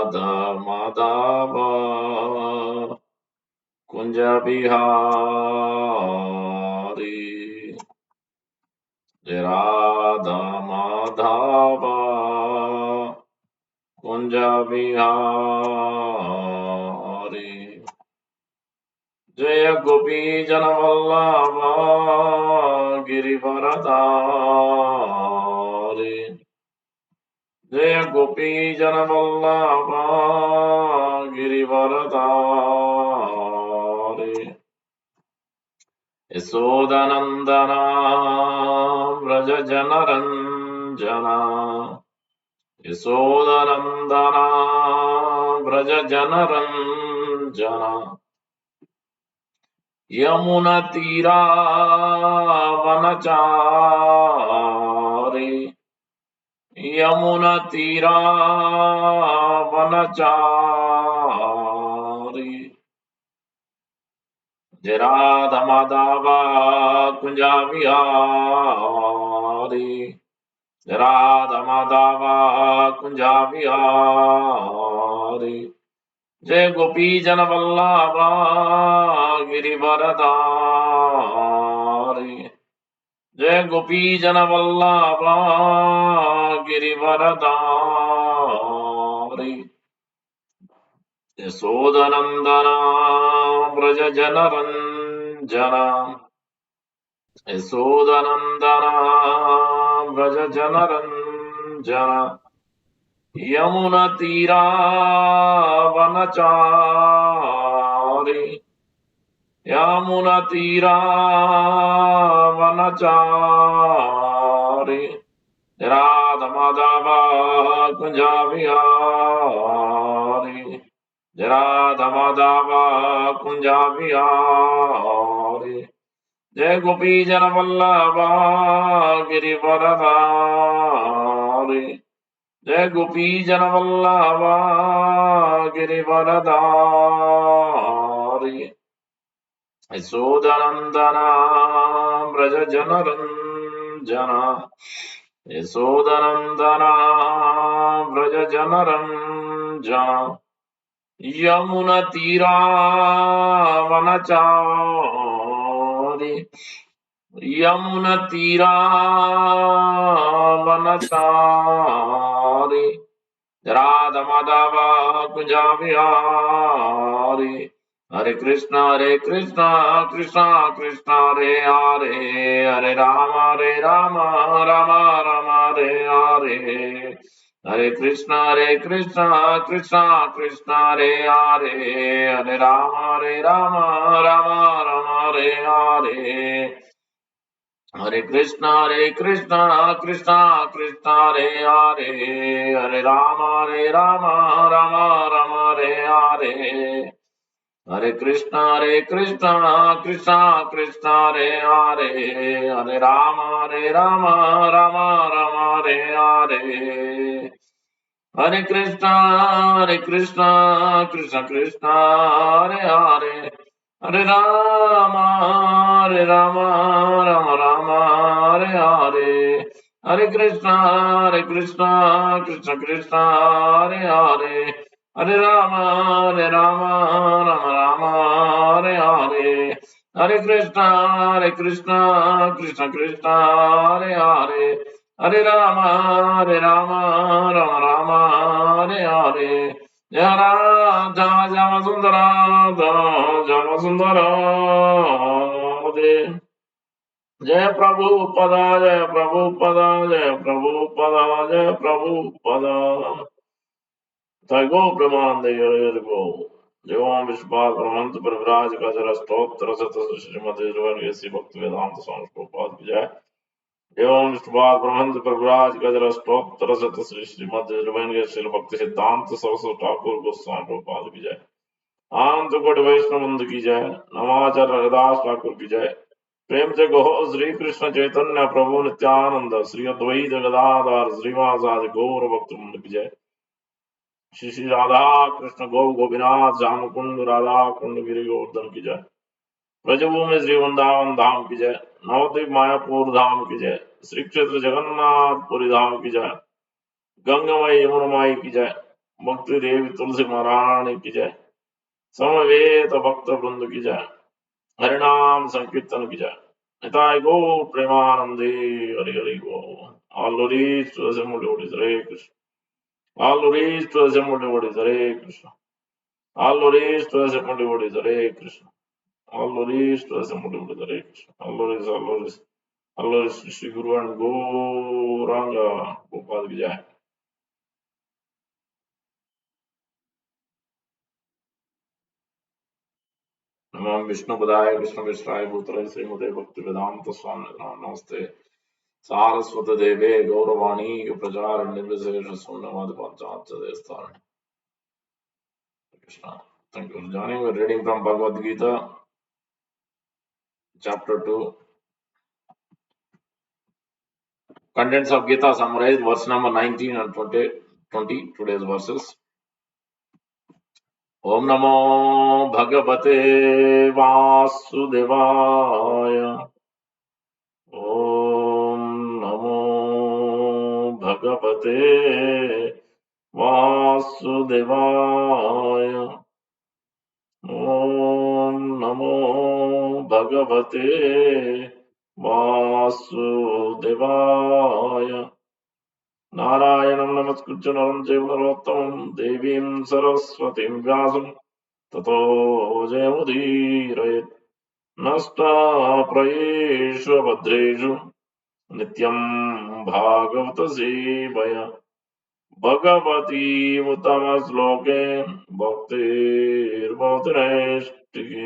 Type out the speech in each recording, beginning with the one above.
माधव कुंज बिहारी जय राधा माधव कुंज बिहारी जय गोपी जनवल्लभ गिरिवरधारी जय गोपी जनवल्लभ गिरिवरधारी यशोदानंदना व्रज जनरंजना यशोदानंदना व्रज जनरंजना यमुना तीरा वनचारी यमुना तीरा वनचारी जय राधा माधव कुंजा बिहारी जय राधा माधव कुंजा बिहारी जय गोपी जन वल्लभ गिरिवरधारी जय गोपी जन वल्लभ गिरिवरधारी यशोदनंदना व्रज जनरंजना यशोदनंदना व्रज जनरंजना यमुना तीरा वनचारी यमुना तीरा वनचारी राधा माधव कुंजा बिहारी राधा माधव कुंजा बिहारी जय गोपी जन वल्लभ गिरिवरधारी जय गोपी जन वल्लभ गिरिवरधारी यशोदनंदना व्रज जनरंजना यशोदनंदना व्रज जनरंजना यमुना तीरा वनचारी यमुना तीरा वनचारी राधा माधव कुंजा बिहारी हरे कृष्णा कृष्णा कृष्णा हरे हरे हरे राम राम राम हरे हरे हरे कृष्णा कृष्णा कृष्णा हरे हरे हरे राम राम राम हरे हरे हरे कृष्णा कृष्णा कृष्णा हरे हरे हरे राम राम राम हरे हरे हरे कृष्णा कृष्णा कृष्णा हरे हरे हरे राम राम राम हरे हरे हरे कृष्णा कृष्णा कृष्णा हरे हरे हरे राम राम राम हरे हरे हरे कृष्णा कृष्णा कृष्णा हरे हरे हरे राम राम राम हरे हरे हरे कृष्णा कृष्णा कृष्णा हरे हरे हरे राम राम राम हरे हरे जय राधा श्याम सुंदर श्याम सुंदर जय प्रभु पदा जय प्रभु पदा जय प्रभु पदा जय प्रभु पदा गो प्रमाण गो जो विश्वास परमंत पर विराज का जरा स्तोत्र सत श्रीमद भक्ति वेदांत स्वामी प्रभुपाद की जय एवं विष्णुपाद ब्रह्मंत प्रभुराज गजर स्तोत्र सत श्री श्रीमद श्री भक्ति सिद्धांत सरस्वती ठाकुर गोस्वामी प्रभुपाद की जय आनंद कोटि वैष्णव की जय नमाचार्य हरिदास ठाकुर की जय प्रेम से कहो श्री कृष्ण चैतन्य प्रभु नित्यानंद श्री अद्वैत गदाधर श्रीवासादि गौर भक्त की जय श्री श्री राधा कृष्ण गौ गोपीनाथ श्याम कुंड राधा कुंड गिरि गोवर्धन की जय ब्रजभूमि श्री वृंदावन धाम की जय नवद्वीप मायापुर धाम की जय श्री क्षेत्र जगन्नाथपुरी धाम की जय गंगामयी यमुनामाई की जय भक्ति देवी तुलसी महारानी की जय। समवेत भक्त वृंद की जय। हरिनाम संकीर्तन की जय। निताय गो प्रेमानंदे। हरि हरि गो। All glories to the assembled devotees. Hare Krishna. All glories to the assembled devotees. Hare Krishna. All glories to the assembled devotees. Hare Krishna. All glories to the assembled devotees. Hare Krishna. All glories, all glories. All glories to Shri Guru and Gauranga. Gopal ki jai. नमः विष्णुपदाय कृष्णकृष्णाय भूतले श्रीमते भक्तिवेदांत स्वामी नमस्ते सारस्वत देवे गौरवाणी प्रचार निर्विशेष शून्यवाद पंचाशदेस्तारण Krishna. Thank you for joining. We're reading from Bhagavad Gita, chapter 2. Contents of Gita summarized, verse number 19 and 20, today's verses. Om Namo Bhagavate Vasudevaya. Om Namo Bhagavate Vasudevaya. Om Namo Bhagavate Vasudevaya. नारायणं नमस्कृत्य नरं चैव नरोत्तमं देवीं सरस्वतीं व्यासं ततो जयमुदीरयेत्। नष्टाप्रयेषु भद्रेषु नित्यं भागवत सेवया भगवती उत्तमश्लोके भक्तिर्भवति नैष्टिकी।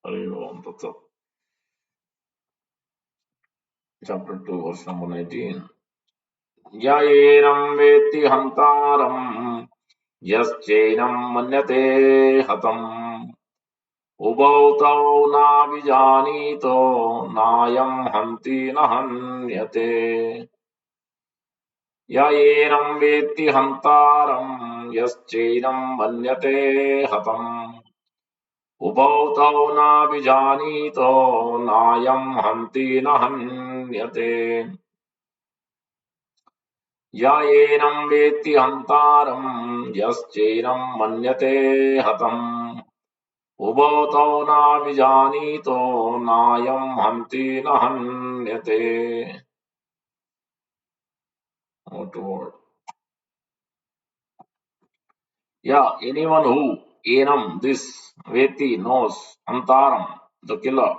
हरि ओम तत्सत्. Chapter 2, verse number 19. Yayenam veti hantaram यश्चैनं मन्यते हतम् उभौ तौ नाभिजानीतो नायं हन्ति न हन्यते। य एनं वेत्ति हन्तारं यश्चैनं मन्यते हतम् उभौ तौ नाभिजानीतो नायं हन्ति न हन्यते। य एनं वेत्ति हन्तारं यश्चैनं मन्यते हतम् उभौ तौ नाभिजानीतो नायं हन्ति न हन्यते. Yeah, anyone who enam this veti knows antaram the killer.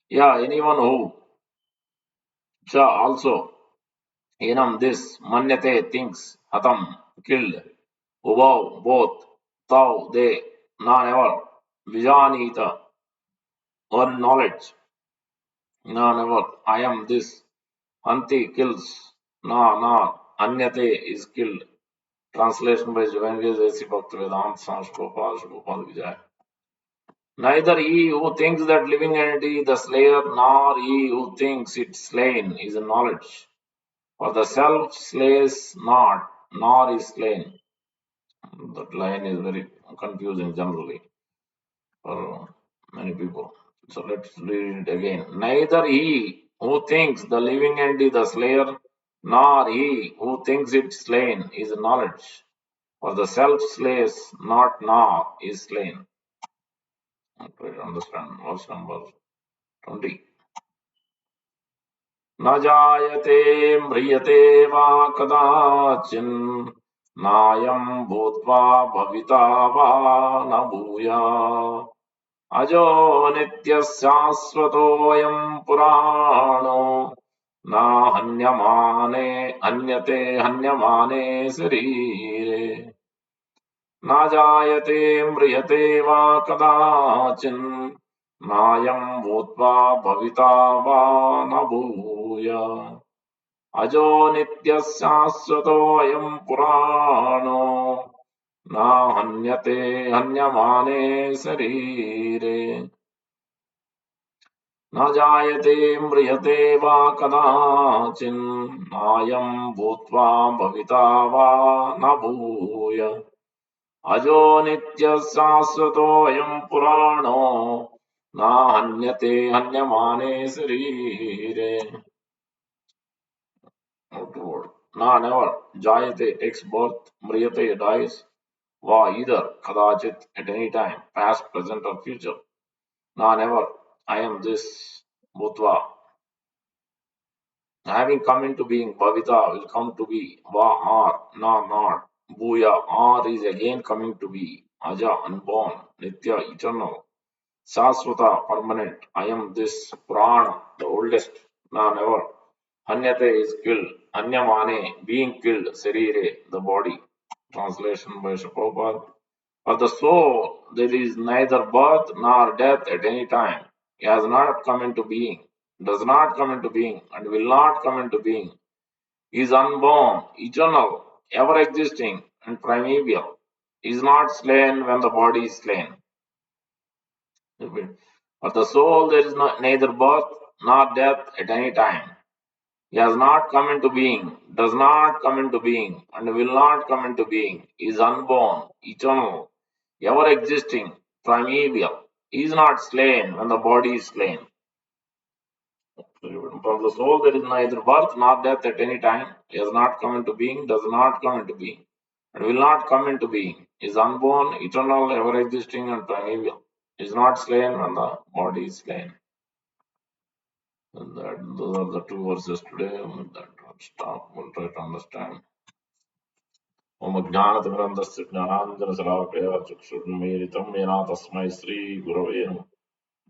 Yeah, anyone who cha also enam this manyate thinks hatam killed. Ubhav both tau they na never vijanita or knowledge na never I am this. Anti kills, na, Anyate is killed. Translation by Juventus A.C. Bhaktivedanta Swami Gopal Vijay. Neither he who thinks that living entity the slayer, nor he who thinks it slain is knowledge. For the self slays not, nor is slain. That line is very confusing generally for many people. So let's read it again. Neither he who thinks the living entity the slayer, nor he who thinks it slain is knowledge. For the self slays not, nor is slain. Try to understand verse number 20. न जायते म्रियते वा कदाचिन् नायं भूत्वा भविता वा न भूयात् अजो नित्यः शाश्वतोऽयं पुराणो न हन्यमाने हन्यते हन्यमाने शरीरे। न जायते म्रियते वा कदाचिन् नायं भूत्वा भविता वा न भूयात् अजो नित्यः शाश्वतोऽयं पुराणो न हन्यते हन्यमाने शरीरे। न जायते म्रियते वा कदाचिन् नायं भूत्वा भविता वा न भूयात् अजो नित्यः शाश्वतोऽयं पुराणो न हन्यते हन्यमाने शरीरे. Na never. Jayate takes birth, Mriyate dies. Va either, Kadachit at any time, past, present, or future. Na never. I am this. Bhutva. Having come into being, Bhavita will come to be. Va are. Na not. Bhuya are is again coming to be. Aja unborn. Nitya eternal. Saswata permanent. I am this. Purana the oldest. Na never. Hanyate is killed. Anyamane being killed. Sarire the body. Translation by Prabhupada. For the soul, there is neither birth nor death at any time. He has not come into being, does not come into being, and will not come into being. He is unborn, eternal, ever existing, and primeval. He is not slain when the body is slain. For the soul, there is neither birth nor death at any time. He has not come into being, does not come into being, and will not come into being. He is unborn, eternal, ever existing, primeval. He is not slain when the body is slain. For the soul, there is neither birth nor death at any time. He has not come into being, does not come into being, and will not come into being. He is unborn, eternal, ever existing, and primeval. He is not slain when the body is slain. And those are the two verses today. That stop. We'll try to understand. ओम ज्ञानतिमिरन्दस्य ज्ञानाञ्जनशलाकया चक्षुर्मीलितं येन तस्मै श्रीगुरवे नमः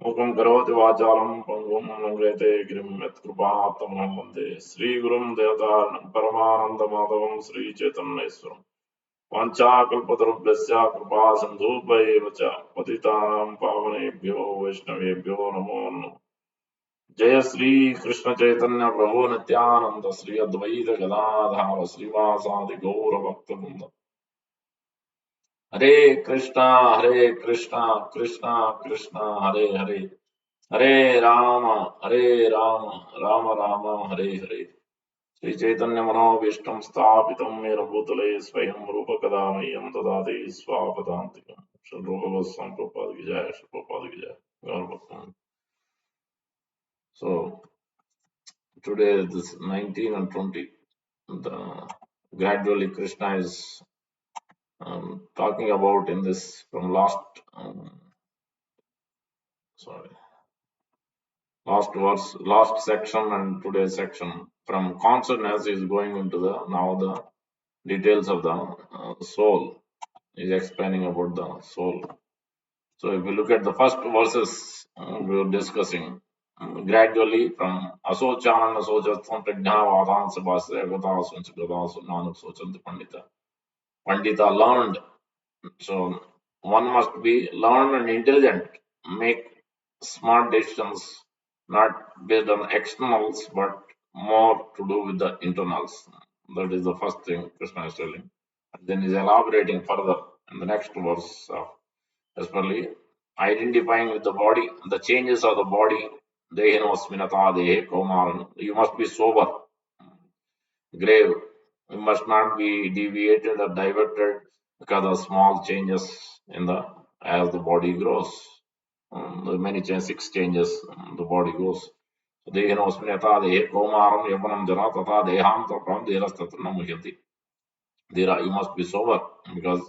मूकं करोति वाचालं पङ्गुं लङ्घयते गिरिं यत्कृपात्तमहं वन्दे श्रीगुरुं देवतारणं परमानन्दमाधवं श्रीचैतन्येश्वरं वाञ्छाकल्पतरुभ्यश्च कृपा सिन्धुभ्यैव च पतितानां पावनेभ्यो वैष्णवेभ्यो नमो नमः जय श्री कृष्ण चैतन्य प्रभु नित्यानंद श्री अद्वैत गदाधार श्रीवासादि गौर भक्तवृंद हरे कृष्णा कृष्णा कृष्णा हरे हरे हरे राम राम राम हरे हरे श्री चैतन्य मनोभीष्टं स्थापितं येन भूतले स्वयं रूप कदा मह्यं ददाति स्वापदान्तिकं श्री रूप गोस्वामी प्रभुपाद की जय श्री प्रभुपाद की जय गौर भक्तवृंद so today this 19 and 20 the gradually Krishna is talking about in this from sorry last verse, last section, and today's section from consciousness is going into the now the details of the soul. Is explaining about the soul. So if you look at the first verses we were discussing gradually from asochan asochatvam prajnavadan sabhasya gatasun gatasun nanuk sochanti pandita learned. So one must be learned and intelligent, make smart decisions, not based on externals, but more to do with the internals. That is the first thing Krishna is telling. And then he's elaborating further in the next verse, especially identifying with the body, the changes of the body. Dehinosminata dehe kaumaran. You must be sober, grave. You must not be deviated or diverted because of small changes in the as the body grows. The many changes, 6 changes the body goes. So dehinosmi yatha dehe kaumaram yavanam jara tata deham tapram derastatra muhyati. There you must be sober because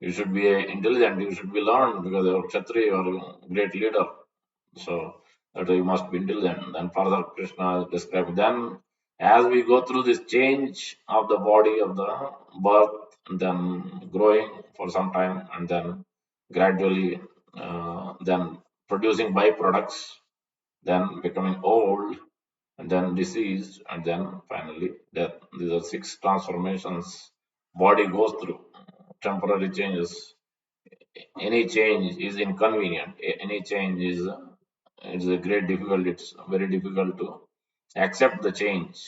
you should be intelligent, you should be learned because you are Kshatriya, you are a great leader. So that you must be intelligent. Then further Krishna described. Then as we go through this change of the body of the birth, and then growing for some time, and then gradually then producing byproducts, then becoming old, and then disease, and then finally death. These are 6 transformations body goes through. Temporary changes. Any change is inconvenient. Any change is it's a great difficult. It's very difficult to accept the change,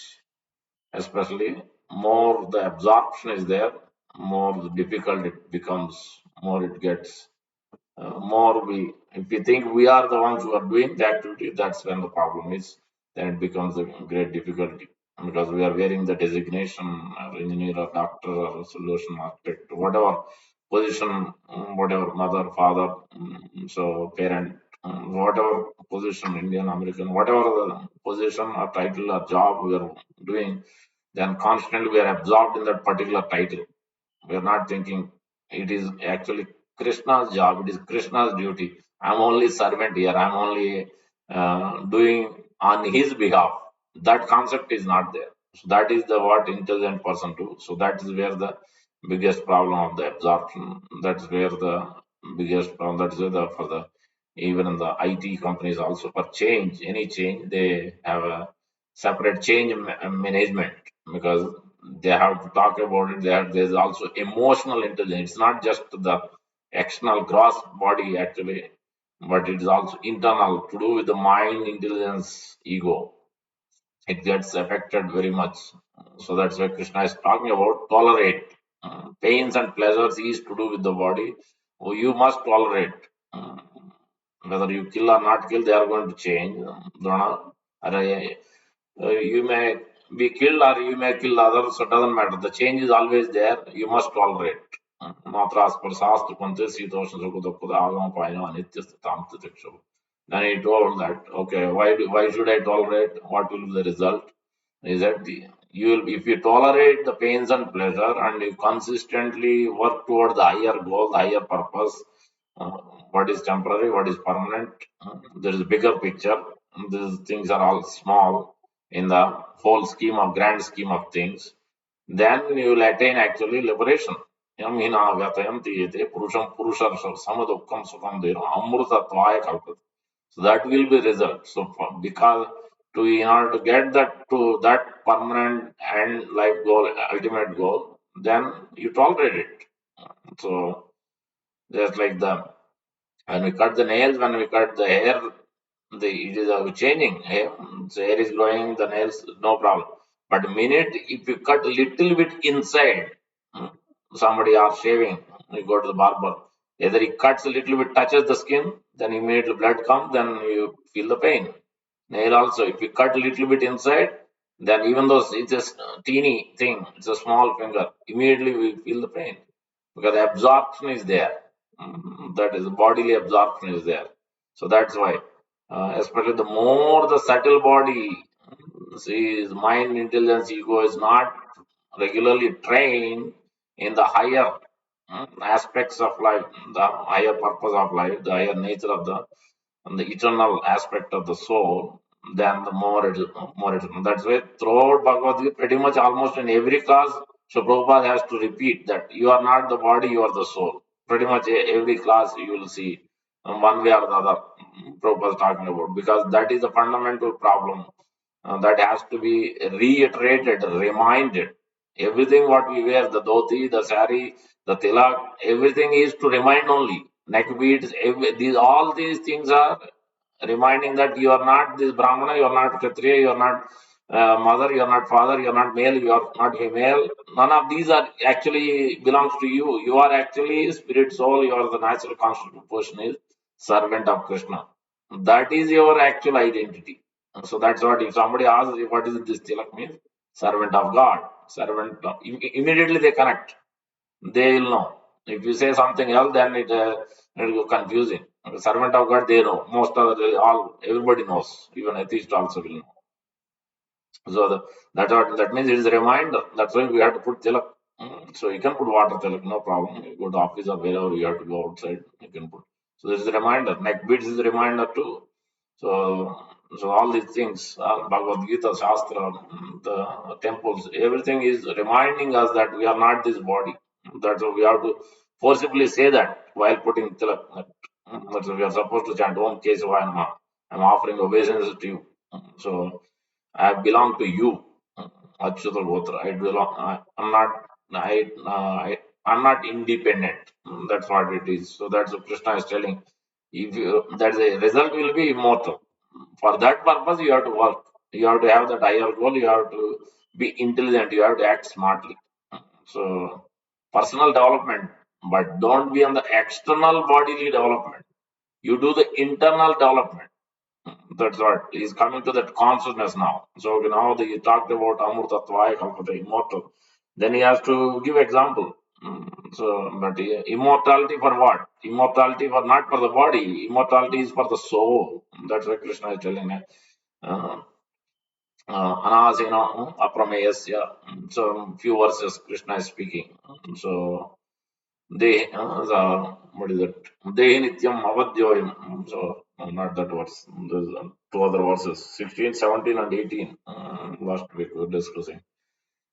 especially more the absorption is there, more difficult it becomes, more it gets. More we, if we think we are the ones who are doing the activity, that's when the problem is. Then it becomes a great difficulty because we are wearing the designation or engineer or doctor or solution architect, whatever position, whatever mother, father, so parent, whatever position, Indian, American, whatever the position or title or job we are doing. then constantly we are absorbed in that particular title. We are not thinking it is actually Krishna's job, it is Krishna's duty. I'm only servant here, I'm only doing on his behalf. That concept is not there. So that is the what intelligent person do. So that is where the biggest problem of the absorption. That's where the biggest problem. That's where the for the even in the IT companies also for change, any change, they have a separate change management because they have to talk about it. There's also emotional intelligence. It's not just the external gross body actually, but it is also internal to do with the mind, intelligence, ego. It gets affected very much. So that's why Krishna is talking about tolerate. Pains and pleasures is to do with the body. Oh, you must tolerate. Uh, Whether you kill or not kill, they are going to change. Drona, you may be killed or you may kill others, so it doesn't matter. The change is always there. You must tolerate. Matra Shaस्त्र Pante Sitoshna Sukhudakuda Agama Paino Anityasta Tamta Tikshu. Then he told that, okay, why should I tolerate? What will be the result? Is that you will, if you tolerate the pains and pleasure and you consistently work toward the higher goal, the higher purpose, uh, what is temporary, what is permanent, there is a bigger picture. These things are all small in the whole scheme of grand scheme of things. Then you will attain actually liberation. Yam hina vyatayam tiyate purusham purushar samadukam sukham dero amrutatvaya kalpate. So that will be result. So because to in order to get that to that permanent and life goal, ultimate goal, then you tolerate it. So just like the when we cut the nails, when we cut the hair, it is changing. So hair is growing, the nails, no problem. But minute if you cut a little bit inside, hmm, somebody are shaving, you go to the barber. Either he cuts a little bit, touches the skin, then immediately blood comes, then you feel the pain. Nail also, if you cut a little bit inside, then even though it's a teeny thing, it's a small finger, immediately we feel the pain because absorption is there. That is bodily absorption is there. So that's why, especially the more the subtle body, see, his mind, intelligence, ego is not regularly trained in the higher aspects of life, the higher purpose of life, the higher nature of the eternal aspect of the soul, then the more it. That's why throughout Bhagavad Gita, pretty much almost in every class, so Prabhupada has to repeat that you are not the body, you are the soul. Pretty much every class you will see one way or the other. Prabhupada is talking about because that is the fundamental problem that has to be reiterated, reminded. Everything what we wear, the dhoti, the sari, the tilak, everything is to remind only. Neck beads, all these things are reminding that you are not this Brahmana, you are not Kshatriya, you are not mother, you are not father, you are not male, you are not female. None of these are actually belongs to you. You are actually spirit soul, you are the natural constituted person is servant of Krishna. That is your actual identity. So that's what if somebody asks what is this tilak means? Servant of God. Servant of, immediately they connect. They will know. If you say something else, then it will go confusing. Servant of God, they know. Most of all everybody knows. Even atheist also will know. So that's what that means. It is a reminder. That's why we have to put tilak. So you can put water tilak, no problem. You go to office or wherever you have to go outside, you can put. So this is a reminder. Neck beads is a reminder too. So, so all these things, Bhagavad Gita, Shastra, the temples, everything is reminding us that we are not this body. That's why we have to forcibly say that while putting tilak. That's why we are supposed to chant Om Kesavaya Namaha. I'm offering obeisance to you. So I belong to you, Achyuta Gotra. I belong. I'm not. I'm not independent. That's what it is. So that's what Krishna is telling. If you, that the result will be immortal. For that purpose, you have to work. You have to have that higher goal. You have to be intelligent. You have to act smartly. So personal development, but don't be on the external bodily development. You do the internal development. That's what he's coming to that consciousness now. So now he talked about Amurtatvaya Kalpata, immortal. Then he has to give example. So, but immortality for what? Immortality for not for the body. Immortality is for the soul. That's what Krishna is telling. Uh, Anasena Aprameyasya. So few verses Krishna is speaking. So they what is it? Dehi Nityam Avadyoyam. So not that verse. There's two other verses, 16, 17, and 18. Last week we were discussing.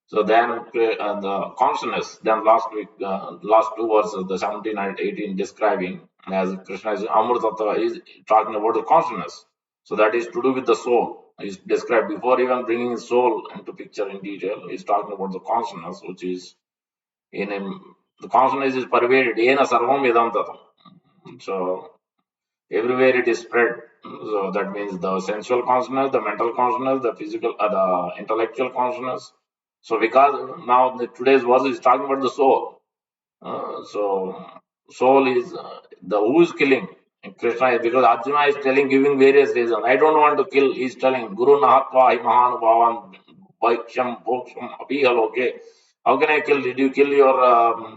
So then the consciousness, then last week, last two verses, the 17 and 18, describing as Krishna is Amritattva, is talking about the consciousness. So that is to do with the soul. Is described before even bringing soul into picture in detail. He's talking about the consciousness, which is in him. The consciousness is pervaded. Yena sarvam idam tatam. So everywhere it is spread. So that means the sensual consciousness, the mental consciousness, the physical, the intellectual consciousness. So because now today's verse is talking about the soul. So soul is the who is killing. Krishna is, because Arjuna is telling, giving various reasons. I don't want to kill. He's telling Guru Nahatva Mahan Bhavan Vaiksham Bhoksham Apihaloke. How can I kill? Did you kill your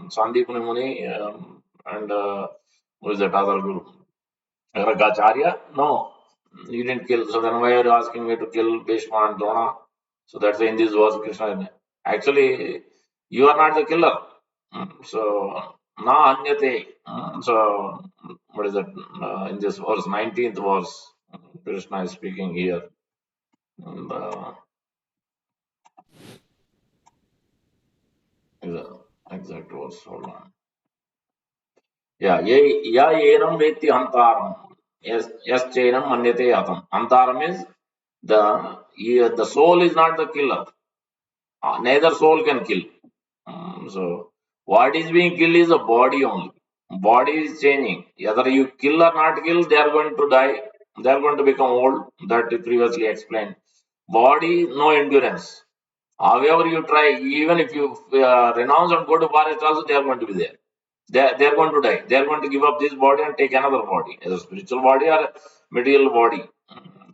Sandipani Muni and who is that other guru? Ragacharya? No, you didn't kill. So then why are you asking me to kill Bhishma and Drona? So that's why in this verse Krishna, actually you are not the killer. So na anyate. So what is it? In this verse, 19th verse, Krishna is speaking here. And, is the exact verse. Hold on. Yeah, ya enam veti hantaram. Yes, chainam manyate atam. Hantaram is the soul is not the killer. Neither soul can kill. So what is being killed is the body only. Body is changing. Whether you kill or not kill, they are going to die. They are going to become old. That we previously explained. Body, no endurance. However you try, even if you renounce and go to forest also, they are going to be there. They are going to die. They are going to give up this body and take another body, as a spiritual body or a material body.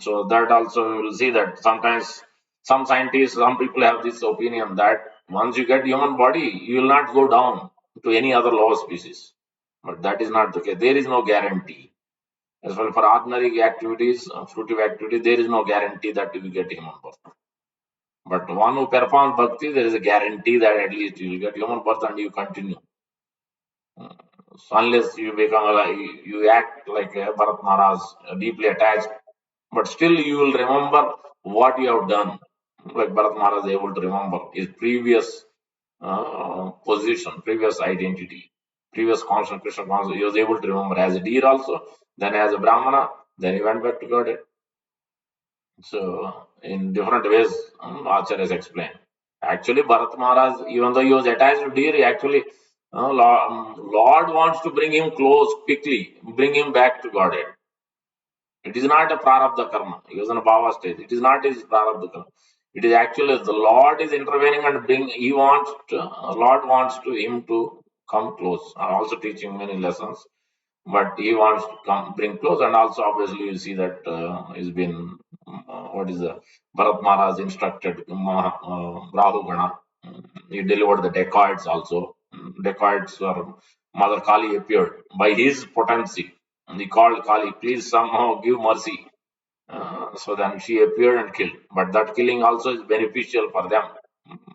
So that also you will see that sometimes some scientists, some people have this opinion that once you get human body, you will not go down to any other lower species. But that is not the case. There is no guarantee. As well for ordinary activities, fruitive activities, there is no guarantee that you will get human birth. But one who performs bhakti, there is a guarantee that at least you will get human birth and you continue. So unless you become you act like a Bharat Maharaj, deeply attached, but still you will remember what you have done. Like Bharat Maharaj is able to remember his previous position, previous identity, previous constant Krishna constant. He was able to remember as a deer also, then as a Brahmana, then he went back to God. So, in different ways, Acharya has explained. Actually, Bharat Maharaj, even though he was attached to deer, he actually, Lord wants to bring him close quickly, bring him back to Godhead. It is not a prarabdha karma. He was in a bhava stage. It is not his prarabdha karma. It is actually the Lord is intervening and bring. He wants to, Lord wants to him to come close. Also teaching many lessons, but he wants to come bring close. And also obviously you see that he's been what is the Bharat Maharaj instructed Rahu Gana. He delivered the dacoits also. Dacoits or Mother Kali appeared by his potency. And he called Kali, please somehow give mercy. So then she appeared and killed. But that killing also is beneficial for them.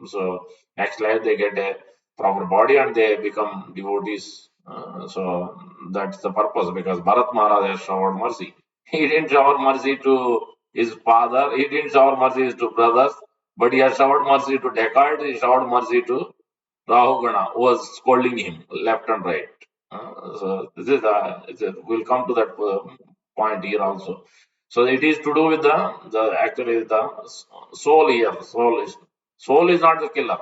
So next life they get a proper body and they become devotees. So that's the purpose because Bharat Maharaj has showered mercy. He didn't shower mercy to his father, he didn't shower mercy to brothers, but he has showered mercy to Descartes, he showered mercy to Rahugana, who was scolding him left and right. So this is we'll come to that point here also. So it is to do with the actually the soul here. Soul is not the killer.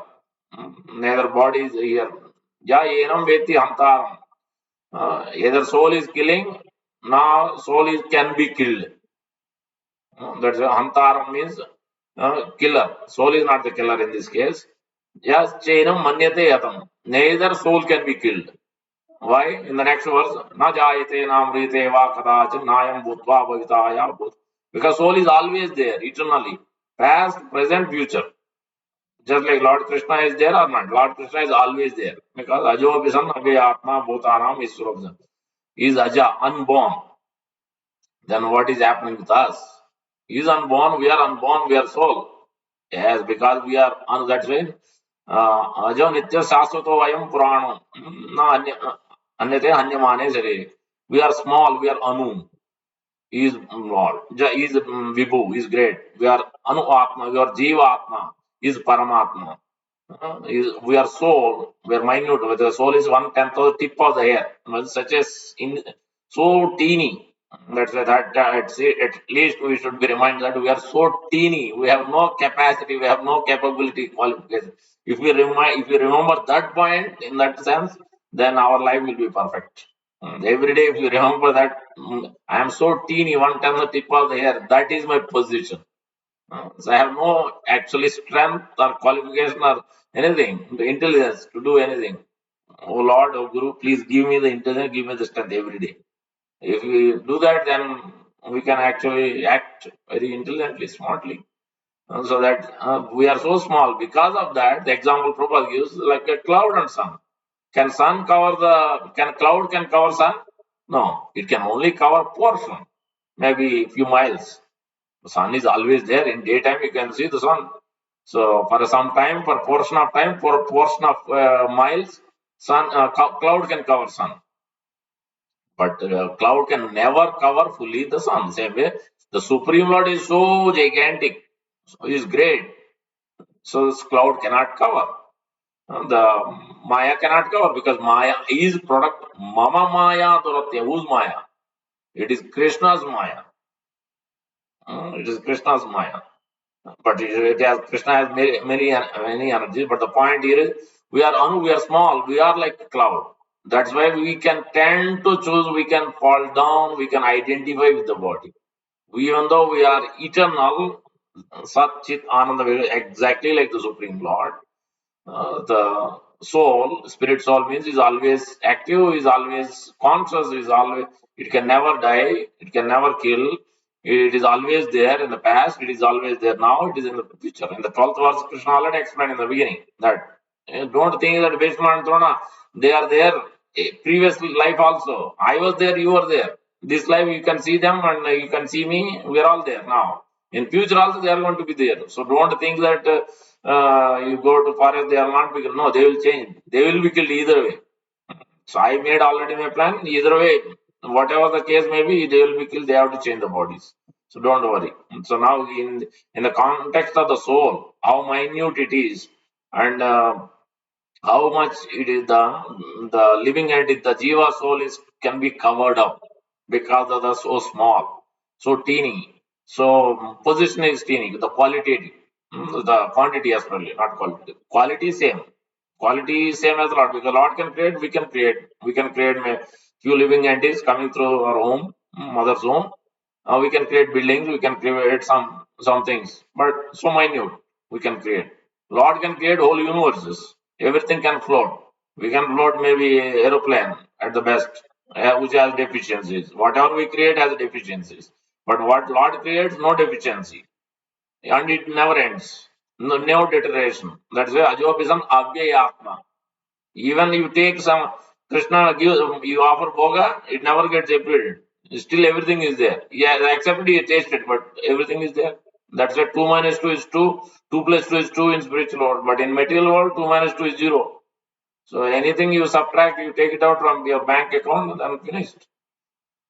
Neither body is here. Ja enam veti hantaram. Either soul is killing, now soul is can be killed. That's hantaram means killer. Soul is not the killer in this case. Yes, chainam manyate yatam. Neither soul can be killed. Why? In the next verse, na jayate namrite va kadachin nayam bhutva bhavitaya bhut. Because soul is always there, eternally. Past, present, future. Just like Lord Krishna is there or not? Lord Krishna is always there. Because ajo visan abhyatma bhutanam iswarabhjan. He is aja, unborn. Then what is happening with us? He is unborn, we are soul. Yes, because we are on that way. Ajo nitya saswato vayam purano. Na anyate hanyamane sare. We are small, we are anu. He is Lord. He is Vibhu, he is great. We are Anu Atma, we are Jiva Atma, he is Paramatma. We are soul, we are minute. The soul is 1/10 of the tip of the hair. Such as in so teeny. That's why at least we should be reminded that we are so teeny. We have no capacity, we have no capability qualification. If we remember that point in that sense, then our life will be perfect. Every day, if you remember that, I am so teeny, 1/10 the tip of the hair. That is my position. So I have no actually strength or qualification or anything, the intelligence to do anything. Oh Lord, oh Guru, please give me the intelligence, give me the strength every day. If we do that, then we can actually act very intelligently, smartly. So that we are so small. Because of that, the example Prabhupada gives like a cloud and sun. Can cloud can cover sun? No, it can only cover portion, maybe few miles. The sun is always there. In daytime, you can see the sun. So for some time, for portion of time, for a portion of miles, cloud can cover sun, but cloud can never cover fully the sun. Same way, the Supreme Lord is so gigantic, so he is great. So this cloud cannot cover. The Maya cannot cover because Maya is product. Mama Maya Duratya. Who's Maya? It is Krishna's Maya. It is Krishna's Maya. But it has Krishna has many energies. But the point here is we are we are small. We are like a cloud. That's why we can tend to choose. We can fall down. We can identify with the body. Even though we are eternal, Sat Chit Ananda, exactly like the Supreme Lord. The soul, spirit soul means is always active, is always conscious, is always, it can never die, it can never kill, it is always there in the past, it is always there now, it is in the future. In the 12th verse, Krishna already explained in the beginning that don't think that Bhishma and Drona, they are there previous life also. I was there, you were there. This life you can see them and you can see me, we are all there now. In future also they are going to be there. So don't think that you go to forest, they are not be killed. No, they will change. They will be killed either way. So I made already my plan. Either way, whatever the case may be, they will be killed. They have to change the bodies. So don't worry. So now in the context of the soul, how minute it is, and how much it is the living entity, the jiva soul is can be covered up because of the so small, so teeny. So position is teeny, the qualitative, the quantity as well, not quality. Quality is same. Quality is same as Lord, because Lord can create, we can create. We can create few living entities coming through our home, mother's home. We can create buildings, we can create some things, but so minute we can create. Lord can create whole universes. Everything can float. We can float maybe aeroplane at the best, which has deficiencies. Whatever we create has deficiencies. But what Lord creates, no deficiency. And it never ends. No deterioration. That's why Ajobism Avyayatma. Even you take some Krishna gives you offer boga, it never gets depleted. Still everything is there. Yeah, except you taste it, but everything is there. That's why 2 minus 2 is 2, 2 plus 2 is 2 in spiritual world. But in material world, 2 minus 2 is 0. So anything you subtract, you take it out from your bank account, then finished.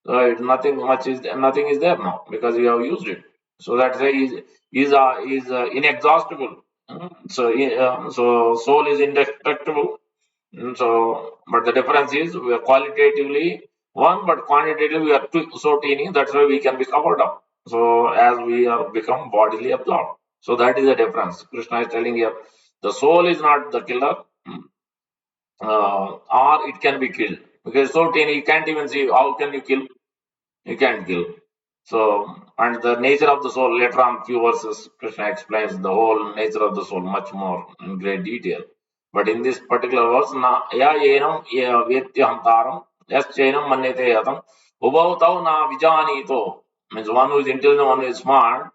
So nothing is there now because you have used it. So that's why is inexhaustible. So soul is indestructible. So, but the difference is we are qualitatively one, but quantitatively we are so teeny. That's why we can be covered up. So as we are become bodily absorbed. So that is the difference. Krishna is telling here, the soul is not the killer, or it can be killed because so teeny you can't even see how can you kill. You can't kill. So, and the nature of the soul, later on, few verses, Krishna explains the whole nature of the soul much more in great detail. But in this particular verse, na ya yenam vyetyahantaram, yas chainam manyate yatam, ubhavatav na vijanito, means one who is intelligent, one who is smart,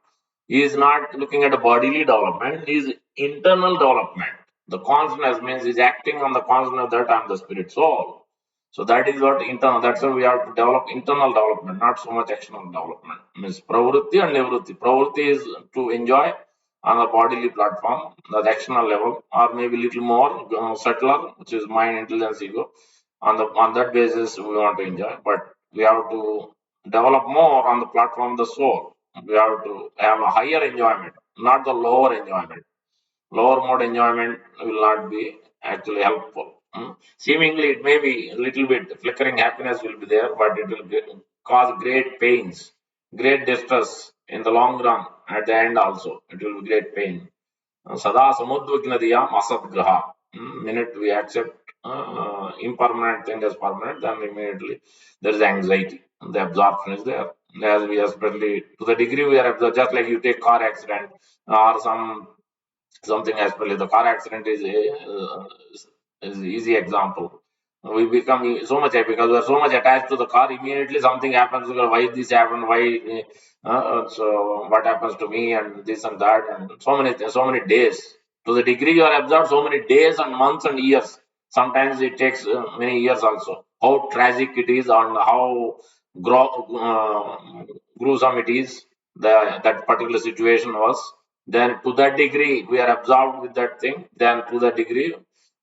he is not looking at a bodily development, he is internal development. The consciousness means he is acting on the consciousness that I am the spirit soul. So that is what internal. That's why we have to develop internal development, not so much external development. Means pravritti and nivritti. Pravritti is to enjoy, on the bodily platform, the external level, or maybe little more subtler, which is mind, intelligence, ego. On that basis, we want to enjoy, but we have to develop more on the platform of the soul. We have to have a higher enjoyment, not the lower enjoyment. Lower mode enjoyment will not be actually helpful. Seemingly, it may be a little bit flickering happiness will be there, but it will cause great pains, great distress in the long run. At the end, also, it will be great pain. Sada samudvagnadiyam asatgraha. Minute we accept impermanent thing as permanent, then immediately there is anxiety. The absorption is there. As we especially to the degree we are absorbed, just like you take car accident or something as well. The car accident is easy example. We become so much because we are so much attached to the car. Immediately something happens. Why this happened? Why? So what happens to me and this and that and so many days. To the degree you are absorbed, so many days and months and years. Sometimes it takes many years also. How tragic it is and how gruesome it is. That particular situation was, then to that degree we are absorbed with that thing, then to that degree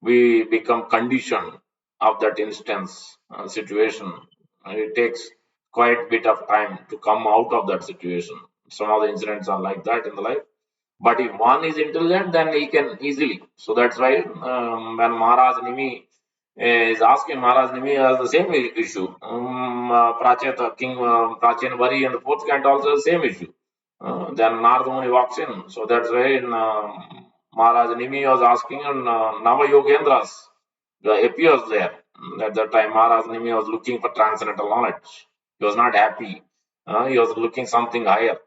we become conditioned of that instance situation. It takes quite a bit of time to come out of that situation. Some of the incidents are like that in the life, but if one is intelligent, then he can easily. So that's why when Maharaj Nimi is asking, Maharaj Nimi has the same issue. King Prachin Vari and the fourth canto also the same issue. Then Narada Muni walks in. So that's why in, Maharaj Nimi was asking, and Nava Yogendras appears there. At that time, Maharaj Nimi was looking for transcendental knowledge. He was not happy. He was looking something higher.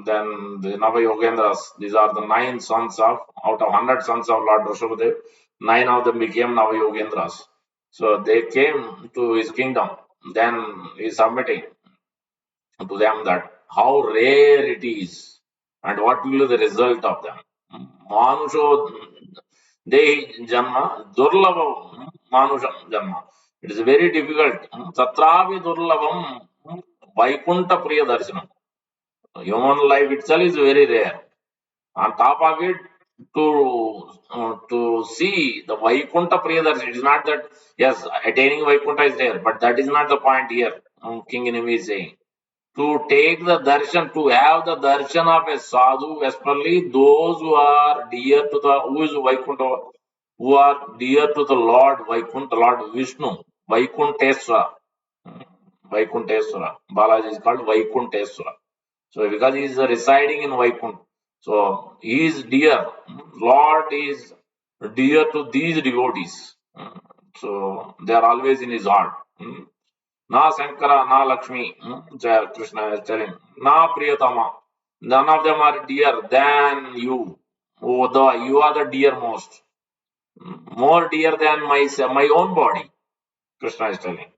Then the Nava Yogendras, these are the 9 sons of, out of 100 sons of Lord Rishabhadev, 9 of them became Nava Yogendras. So they came to his kingdom. Then he is submitting to them that how rare it is and what will be the result of them. Manusho Dehi Janma Durlabha Manusham Janma. It is very difficult. Tatravi Durlabham Vaikunta Priya Darshanam. Human life itself is very rare. On top of it, to see the Vaikunta Priyadarshan, it is not that, yes, attaining Vaikunta is there, but that is not the point here. King Nimi is saying to take the darshan, to have the darshan of a sadhu, especially those who are dear to the, who is Vaikuntha, who are dear to the Lord Vaikuntha, Lord Vishnu, Vaikunteswara. Vaikunteswara. Balaji is called Vaikunteswara. So because he is residing in Vaikuntha, so he is dear. Lord is dear to these devotees. So they are always in his heart. Na Shankara, na Lakshmi, Krishna is telling, na Priyatama. None of them are dear than you. Oh, you are the dearmost. More dear than my own body, Krishna is telling.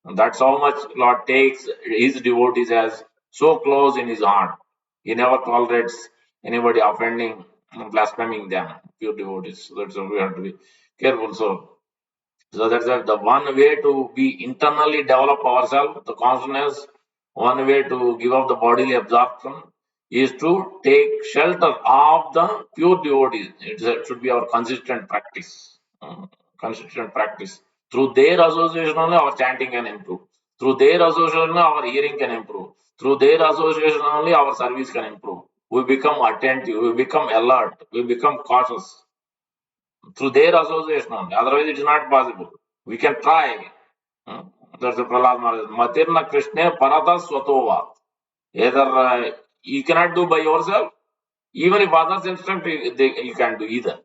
And that's how much Lord takes his devotees as so close in his heart. He never tolerates anybody offending, blaspheming them, pure devotees. So that's why we have to be careful. So that's the one way to be internally develop ourselves, the consciousness. One way to give up the bodily absorption is to take shelter of the pure devotees. It should be our consistent practice. Consistent practice. Through their association only our chanting can improve. Through their association only our hearing can improve. Through their association only our service can improve. We become attentive, we become alert, we become cautious through their association only. Otherwise, it is not possible. We can try. That's the Prahlad Maharaj. Matirna Krishna Parata Swatova. Either you cannot do by yourself, even if others instruct, you can't do either.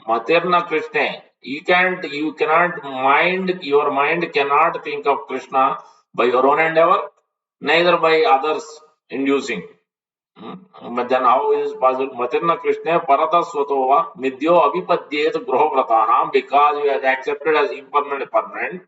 Matirna Krishna. You cannot your mind cannot think of Krishna by your own endeavor, neither by others inducing. But then how is it possible? Matirna Krishna Parata Swatova Midyo Avipadyet Grohvratanam, because we are accepted as impermanent permanent.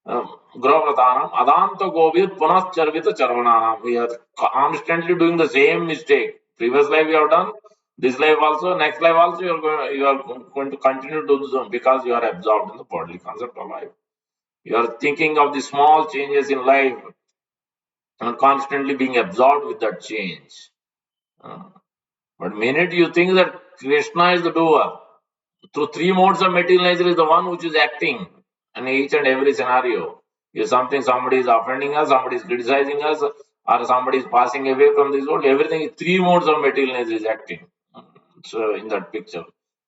Grohvratanam Adanta Govir Punascharvita Charvananam. We are constantly doing the same mistake. Previous life we have done, this life also, next life also you are going to continue to do so because you are absorbed in the bodily concept of life. You are thinking of the small changes in life and constantly being absorbed with that change. Uh, But minute you think that Krishna is the doer, through three modes of material nature is the one which is acting in each and every scenario. If somebody is offending us, somebody is criticizing us, or somebody is passing away from this world, everything, three modes of material nature is acting. So in that picture.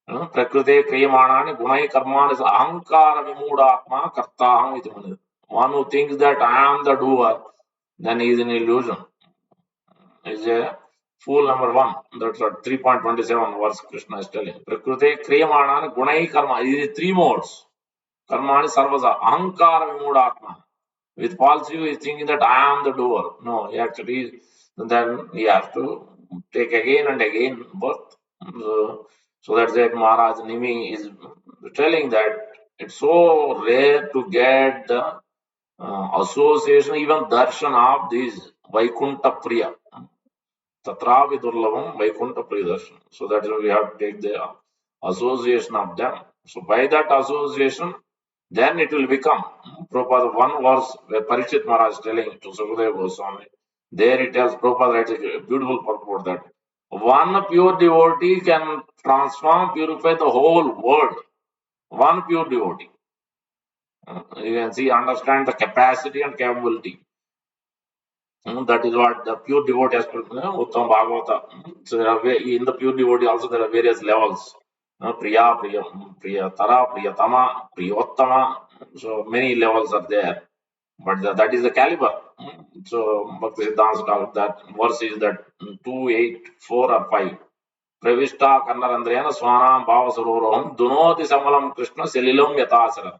Prakrite kriyamani gunai karmani is ahankara vimudatma kartaham iti manu. One who thinks that I am the doer, then he is in illusion. Is a fool number one. That's what 3.27 verse Krishna is telling. Prakriti kriyamana gunai karma. These three modes. Karmani sarvasa. Ahankara vimudatma. With false view, he's thinking that I am the doer. No, he actually, then he has to take again and again birth. So that's it. Maharaj Nimi is telling that it's so rare to get the association, even darshan of these Vaikuntha Priya. Tatravi Durlavam Vaikuntha Priyadarshana. So that is why we have to take the association of them. So by that association, then it will become. Prabhupada, one verse where Parikshit Maharaj is telling to Sukadeva Goswami, there it tells Prabhupada writes a beautiful purport that one pure devotee can transform, purify the whole world. One pure devotee. You can see, understand the capacity and capability. That is what the pure devotee has to, Uttam Bhagavata. So there are, in the pure devotee also there are various levels. Priya, Priya, Priya Tara, Priya Tama, Priyottama. So many levels are there. But that is the caliber. So Bhakti Siddhanta talk that verse is that 2, 8, 4 or 5. Pravishta Karnarandrena Swanam Bhava Saroram Dunoti Samalam Krishna Selilam Yatasara.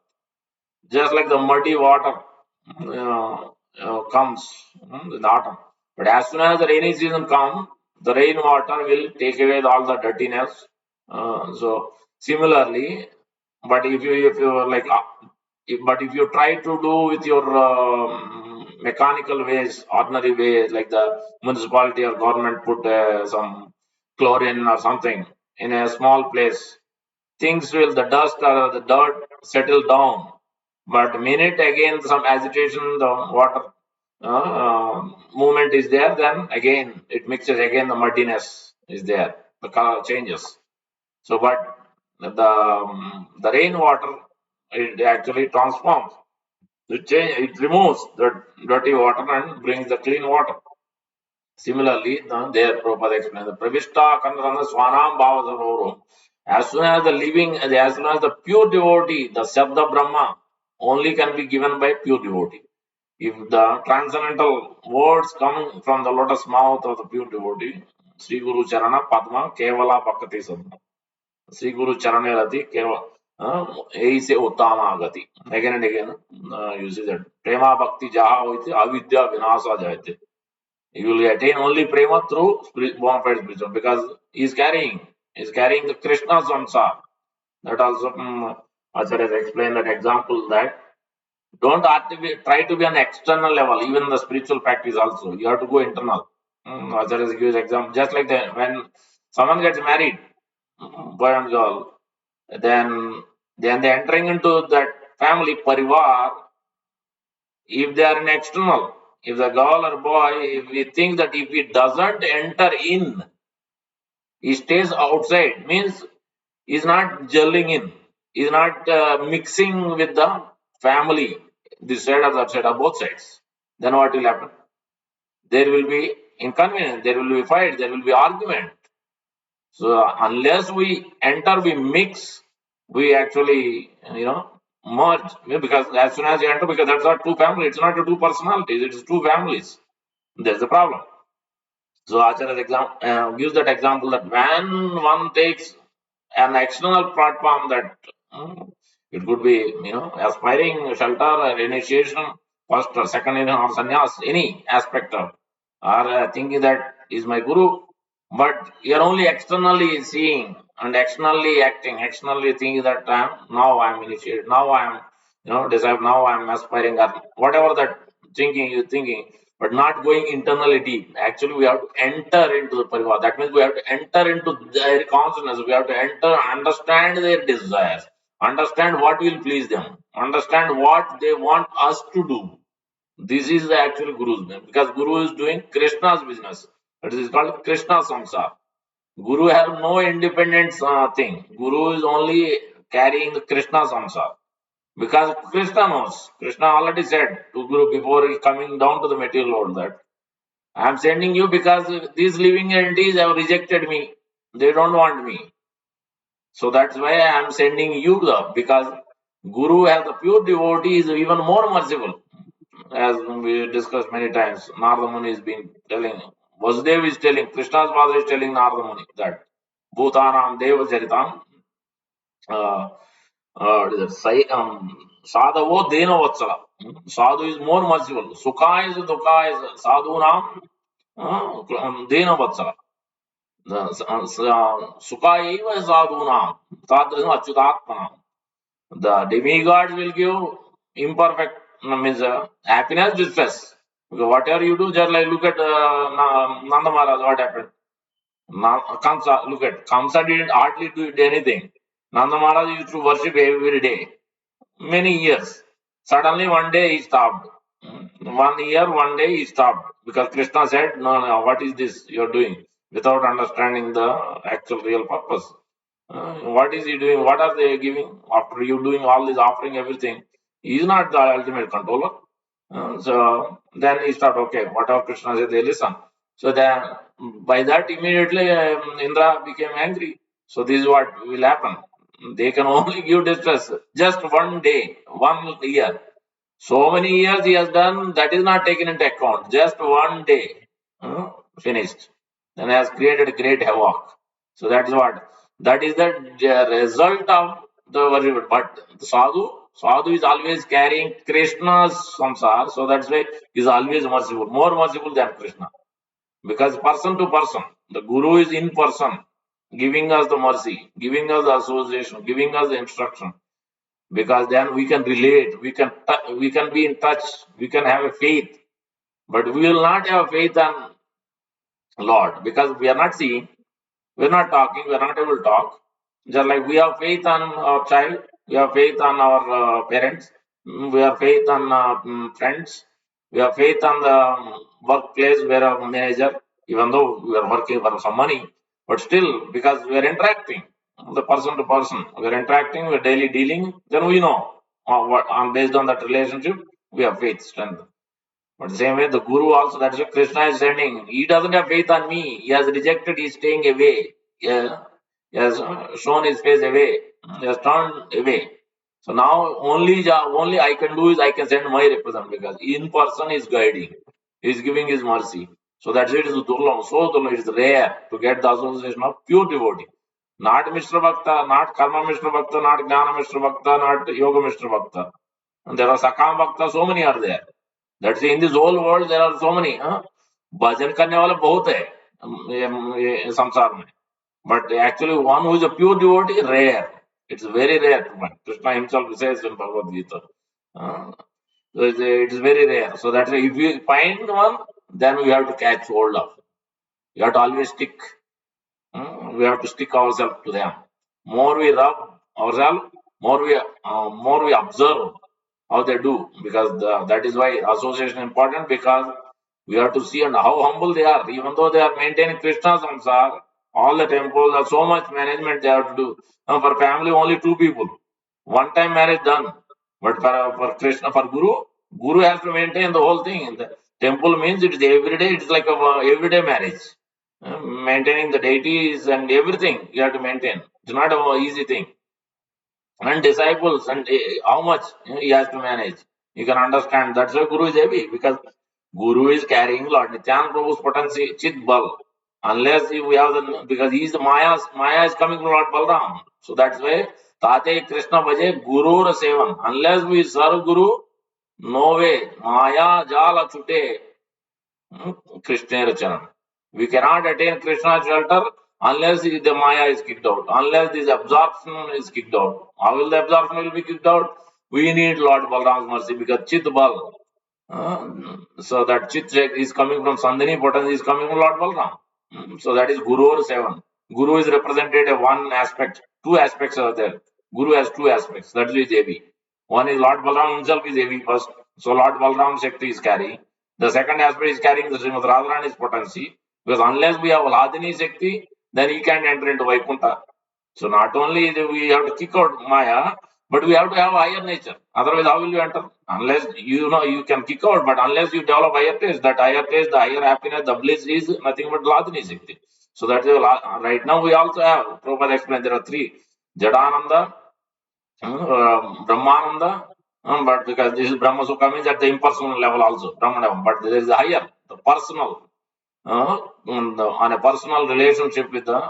Just like the muddy water comes in the autumn. But as soon as the rainy season comes, the rain water will take away all the dirtiness. So similarly, but if you are like, but if you try to do with your mechanical ways, ordinary ways, like the municipality or government put some chlorine or something in a small place, things will, the dust or the dirt settle down. But the minute again some agitation, the water movement is there, then again it mixes, again the muddiness is there, the color changes. So, but the rainwater, it actually transforms. It removes the dirty water and brings the clean water. Similarly, there Prabhupada explains the Pravishta Kandarana Swanam Bhavasavorum. As soon as the living, as soon as the pure devotee, the Sabda Brahma, only can be given by pure devotee. If the transcendental words come from the lotus mouth of the pure devotee, Sri Guru Charana Padma Kevala Bhakti Sadma. Sri Guru Charane Rati Kevala. Aise Uttama Gati. Again and again, you see that. Prema Bhakti Jaha Hoite Avidya Vinasa Jayate. You will attain only prema through bona fide spiritual, because he is carrying the Krishna samsara. That also Acharya has explained that example that don't try to be an external level, even the spiritual practice also. You have to go internal. Acharya gives example, just like that when someone gets married, boy and girl, then they entering into that family parivar. If they are an external, if the girl or boy, if we think that if he doesn't enter in, he stays outside, means he's not gelling in, he's not mixing with the family, this side or that side or both sides. Then what will happen? There will be inconvenience, there will be fight, there will be argument. So unless we enter, we mix, we actually, merge. Because as soon as you enter, because that's not two families, it's not two personalities, it's two families. There's the problem. So Acharya gives that example that when one takes an external platform, that it could be, aspiring shelter or initiation, first or second or sannyas, any aspect of, or thinking that is my guru, but you're only externally seeing and externally acting, externally thinking that now I'm initiated, now I'm, deserve, now I'm aspiring, or whatever that thinking you're thinking, but not going internally deep. Actually, we have to enter into the parivar. That means we have to enter into their consciousness. We have to enter, understand their desires, understand what will please them, understand what they want us to do. This is the actual Guru's name, because Guru is doing Krishna's business. It is called Krishna Samsar. Guru have no independent thing. Guru is only carrying the Krishna samsara. Because Krishna knows. Krishna already said to Guru before he coming down to the material world that I am sending you because these living entities have rejected me. They don't want me. So that's why I am sending you because Guru as the pure devotee is even more merciful. As we discussed many times, Narada Muni has been telling, Vasudev is telling, Krishna's father is telling Narada Muni that Bhutanam Deva Charitam uh, Sadhavo Dena Vatsala. Sadhu is more merciful. Sukha is Dukha is Sadhu Nam Dena Vatsala. Sukha eva Sadhu Nam Tadrisam Achyutatmanam. The demigods will give imperfect means happiness, distress. Because whatever you do, just like look at Nanda Maharaj, what happened? Kamsa, look at Kamsa didn't hardly do anything. Nanda Maharaj used to worship every day, many years. Suddenly one day he stopped. 1 year, one day he stopped because Krishna said, "No, no, what is this you're doing?" Without understanding the actual real purpose. What is he doing? What are they giving after you doing all this offering everything? He is not the ultimate controller. So then he start okay. Whatever Krishna said, they listen. So then by that immediately Indra became angry. So this is what will happen. They can only give distress just 1 day, 1 year. So many years he has done, that is not taken into account. Just 1 day, finished. Then has created great havoc. So that is what. That is the result of the worship. But Sadhu is always carrying Krishna's samsara. So that's why he is always merciful, more merciful than Krishna. Because person to person, the Guru is in person, giving us the mercy, giving us the association, giving us the instruction because then we can relate, we can be in touch, we can have a faith, but we will not have faith on Lord because we are not seeing, we are not talking, we are not able to talk. Just like we have faith on our child, we have faith on our parents, we have faith on friends, we have faith on the workplace where a manager, even though we are working for some money, but still because we are interacting, the person to person, we are interacting, we are daily dealing, then we know based on that relationship, we have faith, strength. But the same way, the Guru also, that's what Krishna is sending. He doesn't have faith on me. He has rejected, he's staying away. Yeah. He has shown his face away. He has turned away. So now only I can do is I can send my representative because in person is guiding. He is giving his mercy. So that's it is Durlam. So Durlam, it is rare to get the association of pure devotee. Not Mr. Bhakta, not Karma Mr. Bhakta, not Jnana Mr. Bhakta, not Yoga Mr. Bhakta. And there are Sakam Bhakta, so many are there. That's in this whole world there are so many. भजन करने वाले बहुत है ये संसार में. But actually one who is a pure devotee is rare. It's very rare to find. Krishna himself says in Bhagavad Gita. Uh, so it's very rare. So that's why if you find one, then we have to catch hold of. You have to always stick. We have to stick ourselves to them. More we rub ourselves, more we observe how they do because that is why association is important because we have to see and how humble they are even though they are maintaining Krishna samsar, all the temples are so much management they have to do. Now for family only two people, one time marriage done, but for Krishna, for Guru has to maintain the whole thing. The temple means it is every day, it's like a everyday marriage. Maintaining the deities and everything you have to maintain, it's not an easy thing. And disciples and how much he has to manage. You can understand. That's why Guru is heavy because Guru is carrying Lord Nityananda Prabhu's potency, Chit Bal. Unless we have the because he is the Maya is coming from Lord Balram. So that's why Tate Krishna Bhaje Guru Sevan. Unless we serve Guru, no way. Maya Jala Chute Krishna Charan. We cannot attain Krishna's shelter unless the Maya is kicked out, unless this absorption is kicked out. How will the absorption will be kicked out? We need Lord Balram's mercy because Chit Bal. So that Chit is coming from Sandhini potency is coming from Lord Balram. So that is Guru or seven. Guru is represented as one aspect. Two aspects are there. Guru has two aspects. That is heavy. One is Lord Balram himself is heavy first. So Lord Balram Shakti is carrying. The second aspect is carrying the Srimad Radharani's potency. Because unless we have Hladini Shakti, then he can enter into Vaikuntha. So not only we have to kick out Maya, but we have to have higher nature. Otherwise, how will you enter? Unless you can kick out, but unless you develop higher taste, that higher taste, the higher happiness, the bliss is nothing but Ladini Shakti. So that is right now we also have. Prabhupada explained there are three: Jadananda, Brahmananda, but because this is Brahma Sukha means at the impersonal level also, Brahman level, but there is a higher, the personal, on a personal relationship with the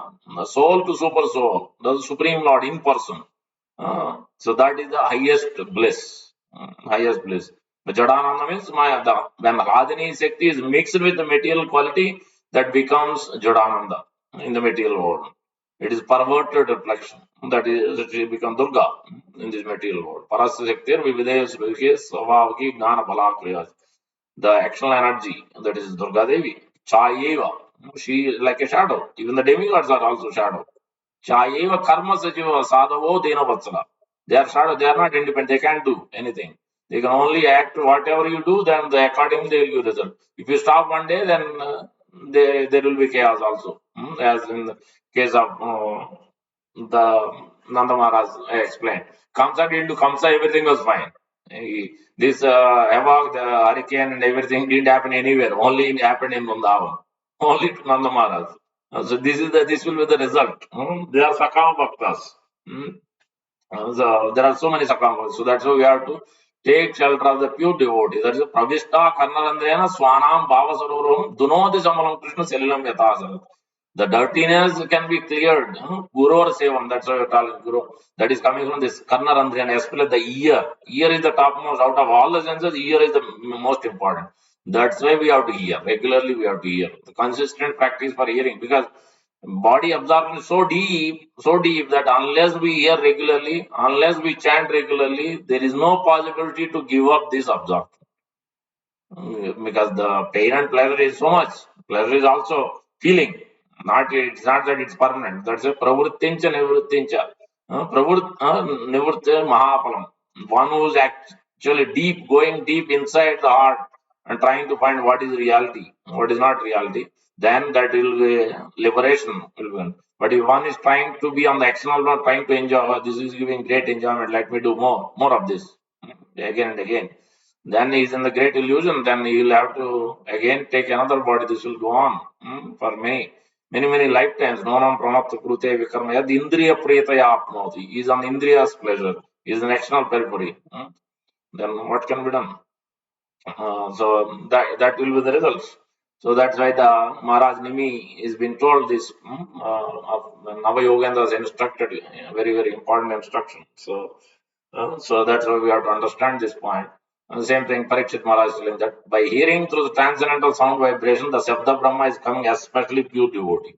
soul to super soul, the Supreme Lord in person. So that is the highest bliss, highest bliss. The Jadananda means when Radhini Shakti is mixed with the material quality, that becomes Jadananda in the material world. It is perverted reflection. That is, it will become Durga in this material world. Parasya Shakti, Vivideya Svaviki, Svavaki, Gnana Bala Kriyas. The actual energy, that is Durga Devi. Chayeva. She is like a shadow. Even the demigods are also shadow. Chayeva karma sajiva sadhavo dena vatsala. They are shadow, they are not independent, they can't do anything. They can only act whatever you do, then accordingly they will give result. If you stop one day, then there will be chaos also. As in the case of the Nanda Maharaj explained. Kamsa didn't do Kamsa, everything was fine. This havoc, the hurricane and everything didn't happen anywhere, only it happened in Vrindavan. Only to Nanda Maharaj. So this will be the result. They are Sakama Bhaktas. So there are so many Sakama. So that's why we have to take shelter of the pure devotee. That is Pravishta Karnarandrena Swanam Bhavasarorum Dunodi Samalam Krishna Selilam Yathasarat. The dirtiness can be cleared. Guru or Sevam, that's why we're calling Guru. That is coming from this Karnarandrena, especially the ear. Ear is the topmost. Out of all the senses, ear is the most important. That's why we have to hear. Regularly we have to hear. The consistent practice for hearing, because body absorption is so deep that unless we hear regularly, unless we chant regularly, there is no possibility to give up this absorption. Because the pain and pleasure is so much. Pleasure is also feeling. It's not that it's permanent. That's a pravrittincha nivrittincha. Nivritti mahapalam. One who is actually going deep inside the heart and trying to find what is reality, what is not reality, then that will be liberation. But if one is trying to be on the external, not trying to enjoy, this is giving great enjoyment, let me do more of this again and again. Then he is in the great illusion, then he will have to again take another body. This will go on for many lifetimes. Nonam pranapta krute vikarma yad indriya priyataya apnoti. He is on indriya's pleasure. He is an external periphery. Then what can be done? So that will be the results. So that's why the Maharaj Nimi is been told this Nava Yogendra is instructed, very important instruction. So that's why we have to understand this point. And the same thing, Parikshit Maharaj is telling that by hearing through the transcendental sound vibration, the Sabda Brahma is coming, especially pure devotee.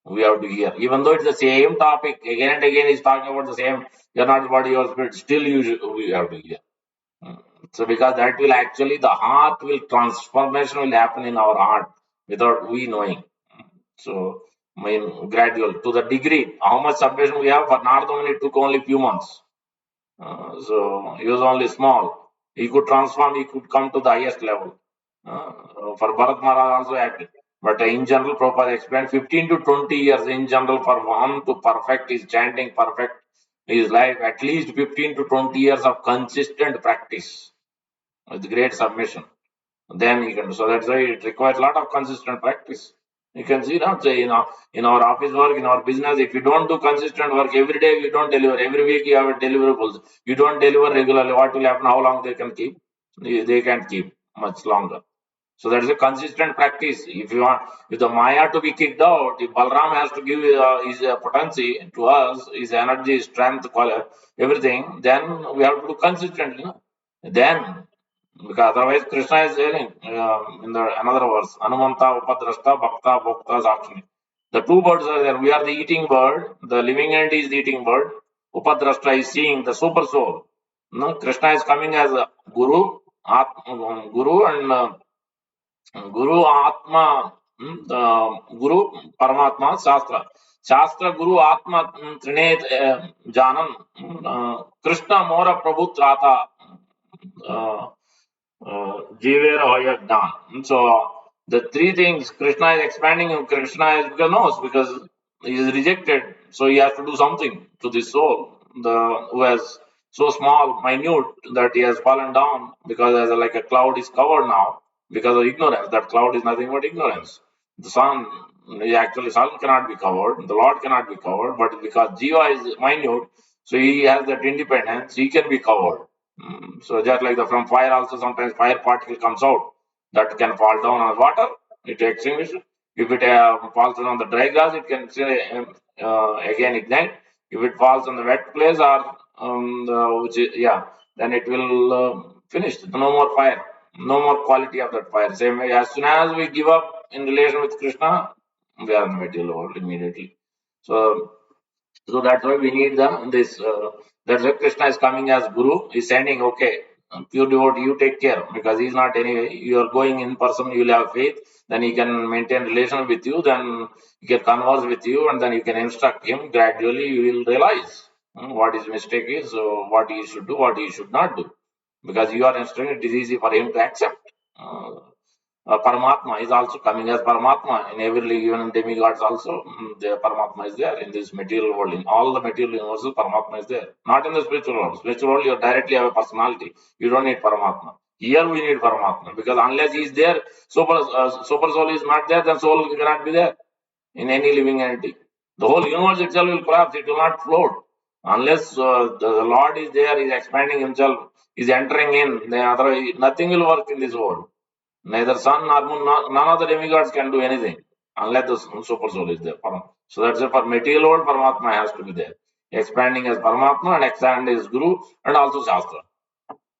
We have to hear. Even though it's the same topic, again and again he's talking about the same, you're not the body, your spirit, still we have to hear. So because that will actually, the heart will, transformation will happen in our heart without we knowing. So, I mean, gradual, to the degree, how much submission we have, for Narada it took only few months. So he was only small. He could transform, he could come to the highest level. For Bharat Maharaj also acted. But in general, Prabhupada explained 15 to 20 years in general for one to perfect his chanting, perfect his life, at least 15 to 20 years of consistent practice with great submission. Then he can. So that's why it requires a lot of consistent practice. You can see now, say, in our office work, in our business, if you don't do consistent work every day, you don't deliver. Every week you have deliverables. You don't deliver regularly. What will happen? How long they can keep? They can't keep much longer. So that is a consistent practice. If you want, if the Maya to be kicked out, if Balram has to give his potency to us, his energy, strength, everything, then we have to do consistently. No? Then, because otherwise Krishna is saying in the another verse, Anumanta Upadrashta Bhakta Bhokta Sakshini. The two birds are there. We are the eating bird. The living entity is the eating bird. Upadrashta is seeing the super soul. No, Krishna is coming as a Guru, Guru and Guru Atma, Guru Paramatma Shastra. Shastra Guru Atma Trinet Janan Krishna Mora Prabhu Trata Jivera Hoya Gnan. So the three things Krishna is expanding, Krishna is because knows, because he is rejected, so he has to do something to the soul, the who has so small, minute that he has fallen down because as like a cloud is covered now because of ignorance. That cloud is nothing but ignorance. The sun, actually, sun cannot be covered. The Lord cannot be covered, but because Jiva is minute, so he has that independence. He can be covered. So just like the from fire also sometimes fire particle comes out that can fall down on water. It extinguishes. If it falls on the dry grass, it can again ignite. If it falls on the wet place or then it will finish. No more fire, no more quality of that fire. Same way, as soon as we give up in relation with Krishna, we are in the material world immediately. So that's why we need this. That's why Krishna is coming as Guru. He's sending, okay, pure devotee, you take care because he's not anyway. You are going in person, you will have faith. Then he can maintain relation with you. Then he can converse with you, and then you can instruct him. Gradually, you will realize what his mistake is, what he should do, what he should not do. Because you are instructed, it is easy for him to accept. Uh, Paramatma is also coming as Paramatma in every even in demigods also. The Paramatma is there in this material world. In all the material universes, Paramatma is there. Not in the spiritual world. Spiritual world, you directly have a personality. You don't need Paramatma. Here we need Paramatma because unless he is there, super soul is not there, then soul cannot be there in any living entity. The whole universe itself will collapse. It will not float unless the Lord is there. Is expanding himself. Is entering in. Then otherwise, nothing will work in this world. Neither sun nor moon, none of the demigods can do anything unless the super soul is there. So that's it. For material world, Paramatma has to be there. Expanding as Paramatma and expanding as Guru and also Shastra.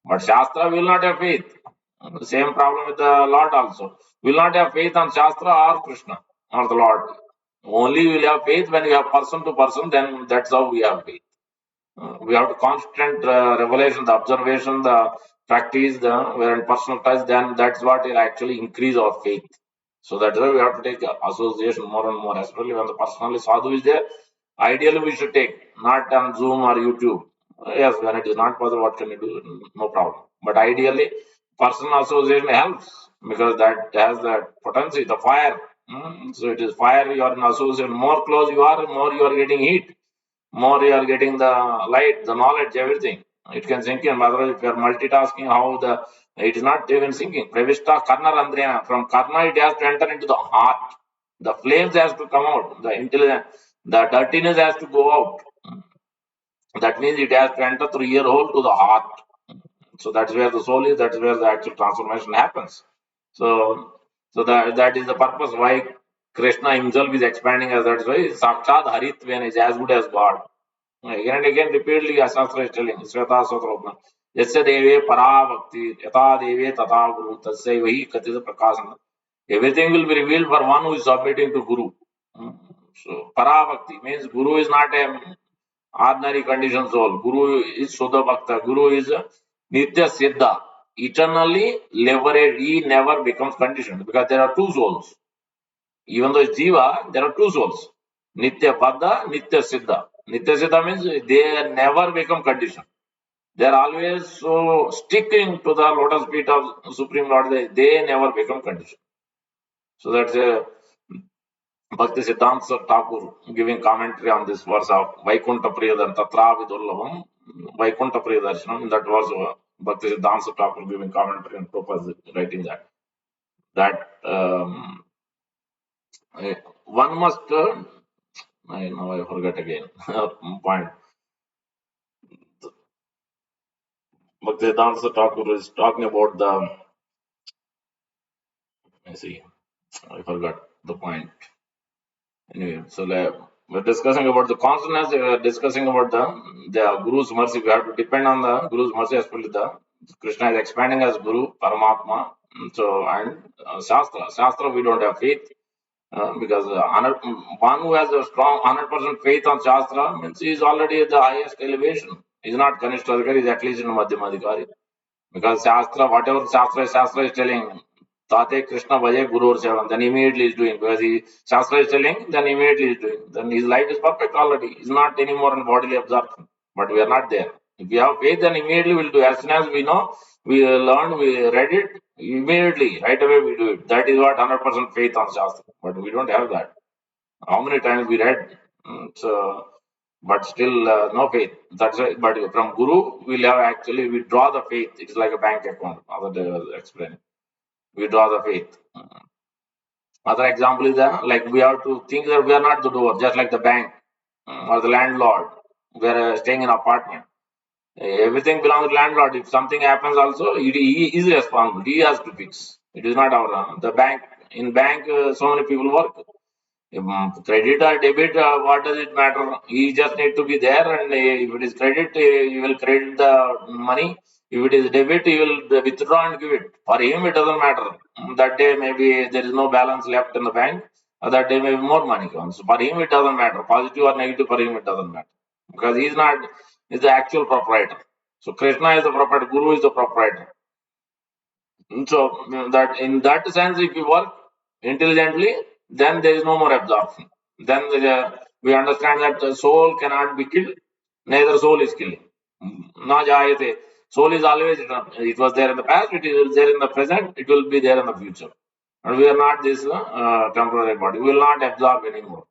But Shastra will not have faith. The same problem with the Lord also. Will not have faith on Shastra or Krishna or the Lord. Only will have faith when you have person to person, then that's how we have faith. We have to constant revelation, the observation, the practice, the where personal touch, then that's what will actually increase our faith. So that's why we have to take association more and more, especially when the personally sadhu is there. Ideally, we should take, not on Zoom or YouTube. Yes, when it is not possible, what can you do? No problem. But ideally, personal association helps because that has that potency, the fire. So it is fire, you are in association. More close you are, more you are getting heat, more you are getting the light, the knowledge, everything. It can sink in. Otherwise, if you are multitasking, how the it is not even sinking. Pravishta Karna Randrena. From Karna, it has to enter into the heart. The flames has to come out. The intelligence, the dirtiness has to go out. That means it has to enter through ear hole to the heart. So that's where the soul is. That's where the actual transformation happens. So, so that is the purpose why Krishna himself is expanding as that's why Sakshat Haritven is as good as God. Again and again, repeatedly, Shastra is telling, Sveta Sotrotna, Yasya Deve Para Bhakti, Yata Deve Tata Guru, Tatsya Vahi Katita Prakasana. Everything will be revealed for one who is submitting to Guru. So, Para Bhakti means Guru is not a ordinary conditioned soul. Guru is Sudha Bhakta. Guru is Nitya Siddha. Eternally liberated. He never becomes conditioned because there are two souls. Even though it's Jiva, there are two souls. Nitya Baddha, Nitya Siddha. Nitya Siddha means they never become conditioned. They are always so sticking to the lotus feet of Supreme Lord, they never become conditioned. So that's a Bhakti Siddhanta Thakur giving commentary on this verse of Vaikuntha Priyadar Tatra Vidurlavam, Vaikuntha Priyadarshanam. That was Bhakti Siddhanta Thakur giving commentary and Prabhupada writing that. That one must, I forget again, point. Bhakti Siddhanta Thakur is talking about I see, I forgot the point. Anyway, so we're discussing about the consciousness, we're discussing about the Guru's mercy. We have to depend on the Guru's mercy, especially the Krishna is expanding as Guru, Paramatma. So, and Shastra. Shastra, we don't have faith because one who has a strong 100% faith on Shastra means he is already at the highest elevation. He's not Kanishta, he's at least in Madhyamadikari. Because Shastra, whatever Shastra is telling, Tate Krishna Vaje Guru or Sevan, then immediately is doing. Because Shastra is telling, then immediately is doing. Then his life is perfect already. He's not anymore in bodily absorption. But we are not there. If we have faith, then immediately we'll do. As soon as we know, we learn, we read it, immediately, right away we do it. That is what 100% faith on Shastra. But we don't have that. How many times we read? So, but still no faith. That's why. But from Guru, we'll have actually we draw the faith. It's like a bank account. Other day I was explaining. We draw the faith. Other example is like we have to think that we are not the door, just like the bank or the landlord. We are staying in apartment. Everything belongs to landlord. If something happens, also he is responsible. He has to fix. It is not our the bank. In bank, so many people work. Credit or debit, what does it matter? He just need to be there, and if it is credit, he will credit the money. If it is debit, he will withdraw and give it. For him, it doesn't matter. That day, maybe there is no balance left in the bank. That day, maybe more money comes. For him, it doesn't matter. Positive or negative, for him, it doesn't matter. Because he is not, he's the actual proprietor. So Krishna is the proprietor, Guru is the proprietor. So that in that sense, if you work intelligently, then there is no more absorption. Then we understand that the soul cannot be killed, neither soul is killing. Na jayate. Soul is always, it was there in the past, it is there in the present, it will be there in the future. And we are not this temporary body. We will not absorb anymore.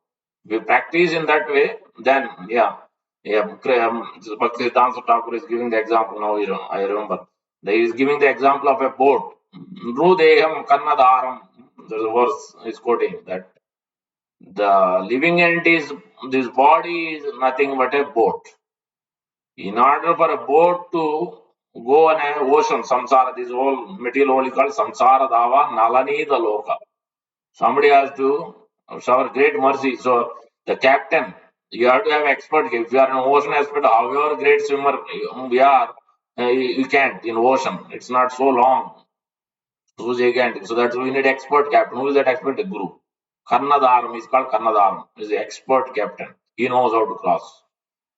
We practice in that way, then yeah. Yeah, Bhakti Siddhanta Thakur is giving the example now, I remember. He is giving the example of a boat. Drudeham Kannadaram. There's a verse is quoting that the living entity is this body is nothing but a boat. In order for a boat to go on an ocean, samsara, this whole material world is called samsara dava nalani the loka. Somebody has to shower great mercy. So the captain, you have to have expert. If you are an ocean expert, however great swimmer we are, you can't in ocean. It's not so long. So gigantic. So that's why we need expert captain. Who is that expert? The guru. Karnadaram is called Karnadaram. Is the expert captain. He knows how to cross.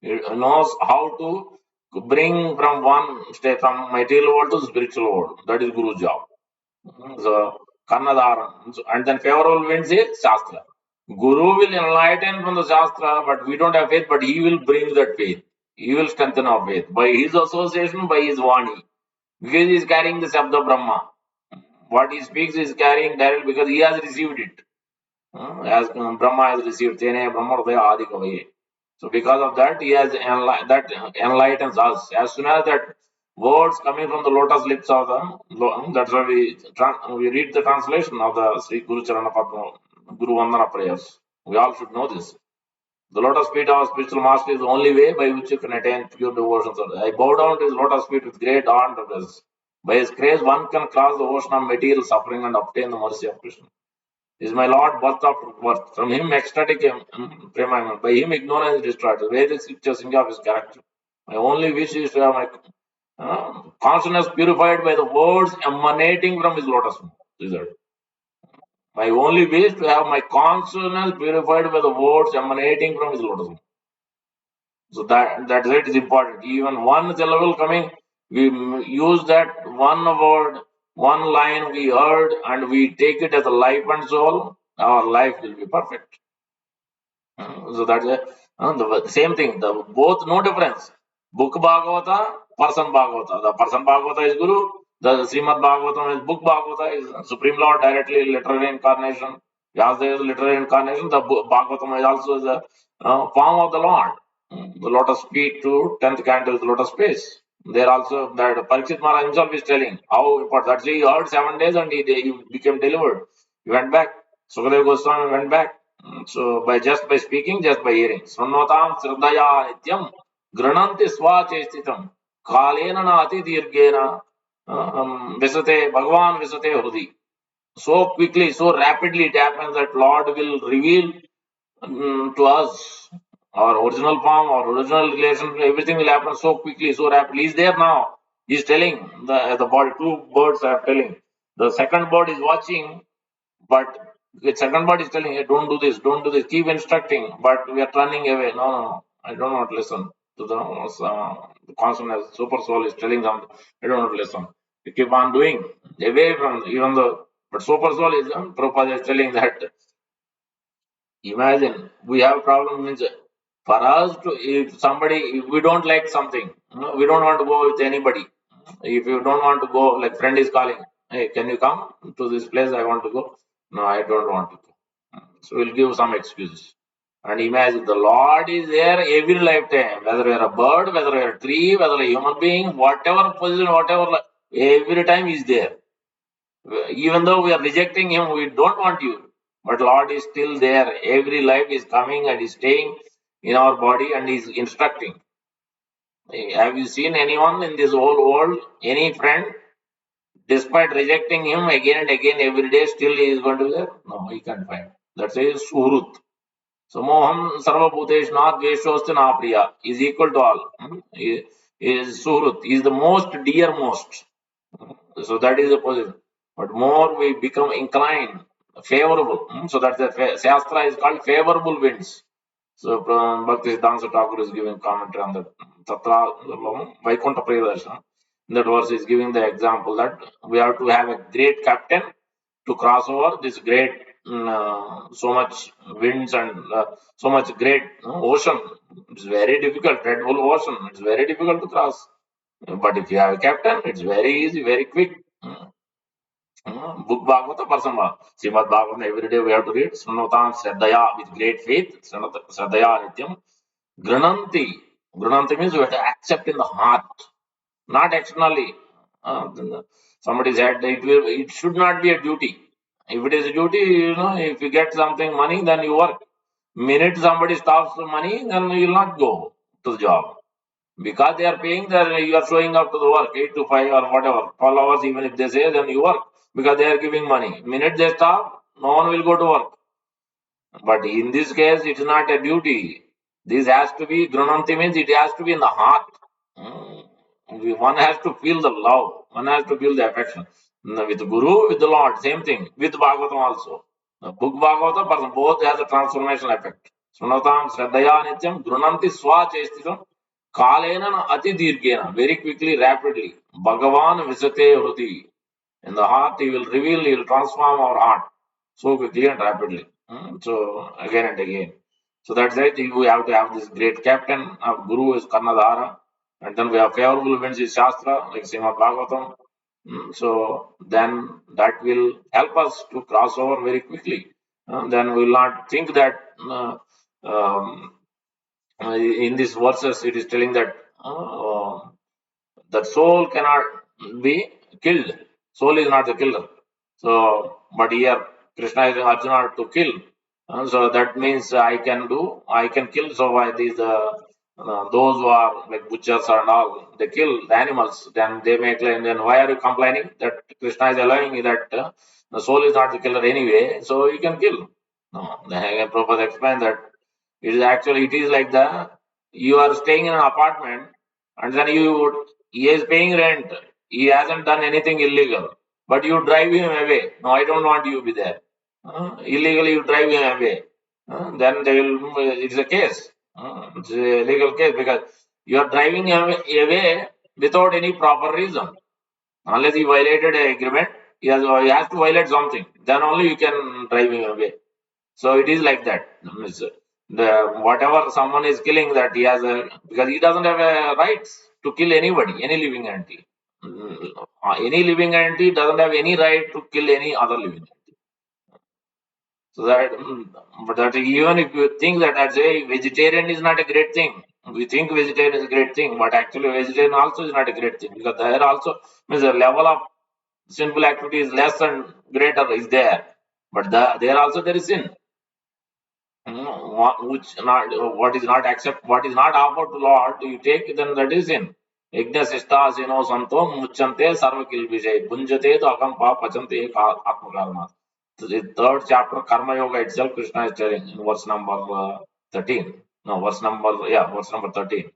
He knows how to bring from one state from material world to spiritual world. That is Guru's job. So Karnadaram. And then favorable winds is Shastra. Guru will enlighten from the Shastra, but we don't have faith, but he will bring that faith. He will strengthen our faith by his association, by his Vani. Because he is carrying the Sabda Brahma. What he speaks is carrying directly because he has received it. As Brahma has received Tene Brahmadaya Adi Kavaye. So because of that, he has that enlightens us. As soon as that words coming from the lotus lips of that's why we read the translation of the Sri Guru Charana Padma, Guru Vandana prayers. We all should know this. The lotus feet of spiritual master is the only way by which you can attain pure devotion. I bow down to his lotus feet with great awe and reverence. By his grace, one can cross the ocean of material suffering and obtain the mercy of Krishna. Is my Lord birth after birth. From him ecstatic prema. By him ignorance is destroyed. The various scriptures sing of his character. My only wish is to have my consciousness purified by the words emanating from his lotus feet. My only wish to have my consciousness purified by the words emanating from his lotus feet. So that is important. Even one syllable coming, we use that one word, one line we heard, and we take it as a life and soul. Our life will be perfect. So that's the same thing. The both no difference. Book Bhagavata, person Bhagavata. The person Bhagavata is Guru. The Srimad Bhagavatam is book Bhagavata is Supreme Lord directly literary incarnation. Vyasdeva is literary incarnation. The Bhagavatam is also the form of the Lord. The lotus feet to 10th canto is the lotus face. There also that Parikshit Maharaj himself is telling how important. That's why he heard 7 days and he became delivered. He went back. Sukadeva Goswami went back. So by speaking, just by hearing. Srunotam Sridhaya Nityam Grananti Swachestitam Kalena Nati Dirgena Visate Bhagavan Visate Hrudi. So quickly, so rapidly it happens that Lord will reveal to us our original form, our original relation, everything will happen so quickly, so rapidly. He's there now. He's telling the body, two birds are telling. The second bird is watching, but the second bird is telling, hey, don't do this, keep instructing, but we are turning away. No, no, no. I don't want to listen to the consciousness. Super soul is telling them, I don't want to listen. You keep on doing away from even the, but super soul is, Prabhupada is telling that imagine we have problem means for us to if somebody if we don't like something, we don't want to go with anybody. If you don't want to go, like friend is calling, hey, can you come to this place? I want to go. No, I don't want to go. So we'll give some excuses. And imagine the Lord is there every lifetime, whether you're a bird, whether you're a tree, whether a human being, whatever position, whatever, every time is there. Even though we are rejecting him, we don't want you. But Lord is still there. Every life is coming and is staying in our body and is instructing. Have you seen anyone in this whole world, any friend, despite rejecting him again and again every day, still he is going to be there? No, he can't find. That's a surut. Samoham sarvabhuteshna dveshosti na priya is equal to all. Is surut, is the most dearmost. So that is the position. But more we become inclined, favorable. So that's the Shastra is called favorable winds. So Bhakti Siddhanta Thakur is giving commentary on that. Tatra Vaikuntha Priyadarshana. In that verse is giving the example that we have to have a great captain to cross over this great, so much winds and so much great ocean. It's very difficult, Red Bull Ocean. It's very difficult to cross. But if you have a captain, it's very easy, very quick. Book Bhagavata, Parsama. Srimad Bhagavatam, every day we have to read. Srunotam Shraddhaya, with great faith. Shraddhaya Nityam. Grananti. Grananti means we have to accept in the heart, not externally. Somebody said it should not be a duty. If it is a duty, if you get something money, then you work. Minute somebody stops the money, then you will not go to the job. Because they are paying, you are showing up to the work, 8 to 5 or whatever, 12 hours, even if they say, then you work because they are giving money. Minute they stop, no one will go to work. But in this case, it is not a duty. This has to be, Grunanti means it has to be in the heart. One has to feel the love, one has to feel the affection. With Guru, with the Lord, same thing. With Bhagavatam also. The book Bhagavatam, person both has a transformational effect. Sunatam Shraddhaya Nityam, Grunanti Swa Chestitam, Kalena Ati Dirgena, very quickly, rapidly. Bhagavan Visate Hruti. In the heart, he will reveal, he will transform our heart so quickly and rapidly. So again and again. So that's it. We have to have this great captain. Our Guru is Karnadhara. And then we have favorable winds is Shastra, like Srimad Bhagavatam. So then that will help us to cross over very quickly. Then we will not think that um, in these verses it is telling that the soul cannot be killed. Soul is not the killer. So, but here Krishna is Arjuna to kill. So that means I can kill. So why these those who are like butchers and all, they kill the animals. Then they may claim. Then why are you complaining that Krishna is allowing that the soul is not the killer anyway? So you can kill. No, the Prabhupada explained that it is like you are staying in an apartment and then he is paying rent. He hasn't done anything illegal, but you drive him away. No, I don't want you to be there. Illegally, you drive him away. Then they will. It's a case. It's a legal case because you are driving him away without any proper reason. Unless he violated an agreement, he has to violate something. Then only you can drive him away. So it is like that. The whatever someone is killing, that he has a, because he doesn't have a rights to kill anybody, any living entity. Any living entity doesn't have any right to kill any other living entity. So that, but that even if you think that as a vegetarian is not a great thing, we think vegetarian is a great thing, but actually vegetarian also is not a great thing because there also means the level of sinful activity is less and greater is there, but there also there is sin. What is not accept, what is not offered to Lord, you take, then that is sin. Yajna santo muchante sarva kilbijay bunjate to akam pa pachante atma karma. So the third chapter Karma Yoga itself, Krishna is telling in verse number 13. No, verse number 13.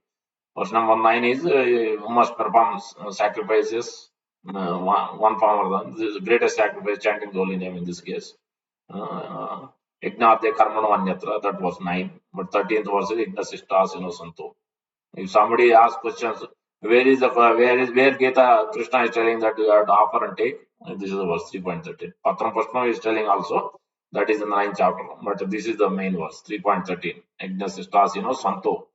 Verse number 9 is you must perform sacrifices, one form or the This is the greatest sacrifice, chanting the holy name in this case. Ignate karmano anyatra, that was 9. But 13th verse is Ignasishtas santo. If somebody asks questions, where Gita Krishna is telling that you have to offer and take, this is the verse 3.13. Patram Prashna is telling also that is in the 9th chapter, but this is the main verse 3.13. Ignasishtas santo.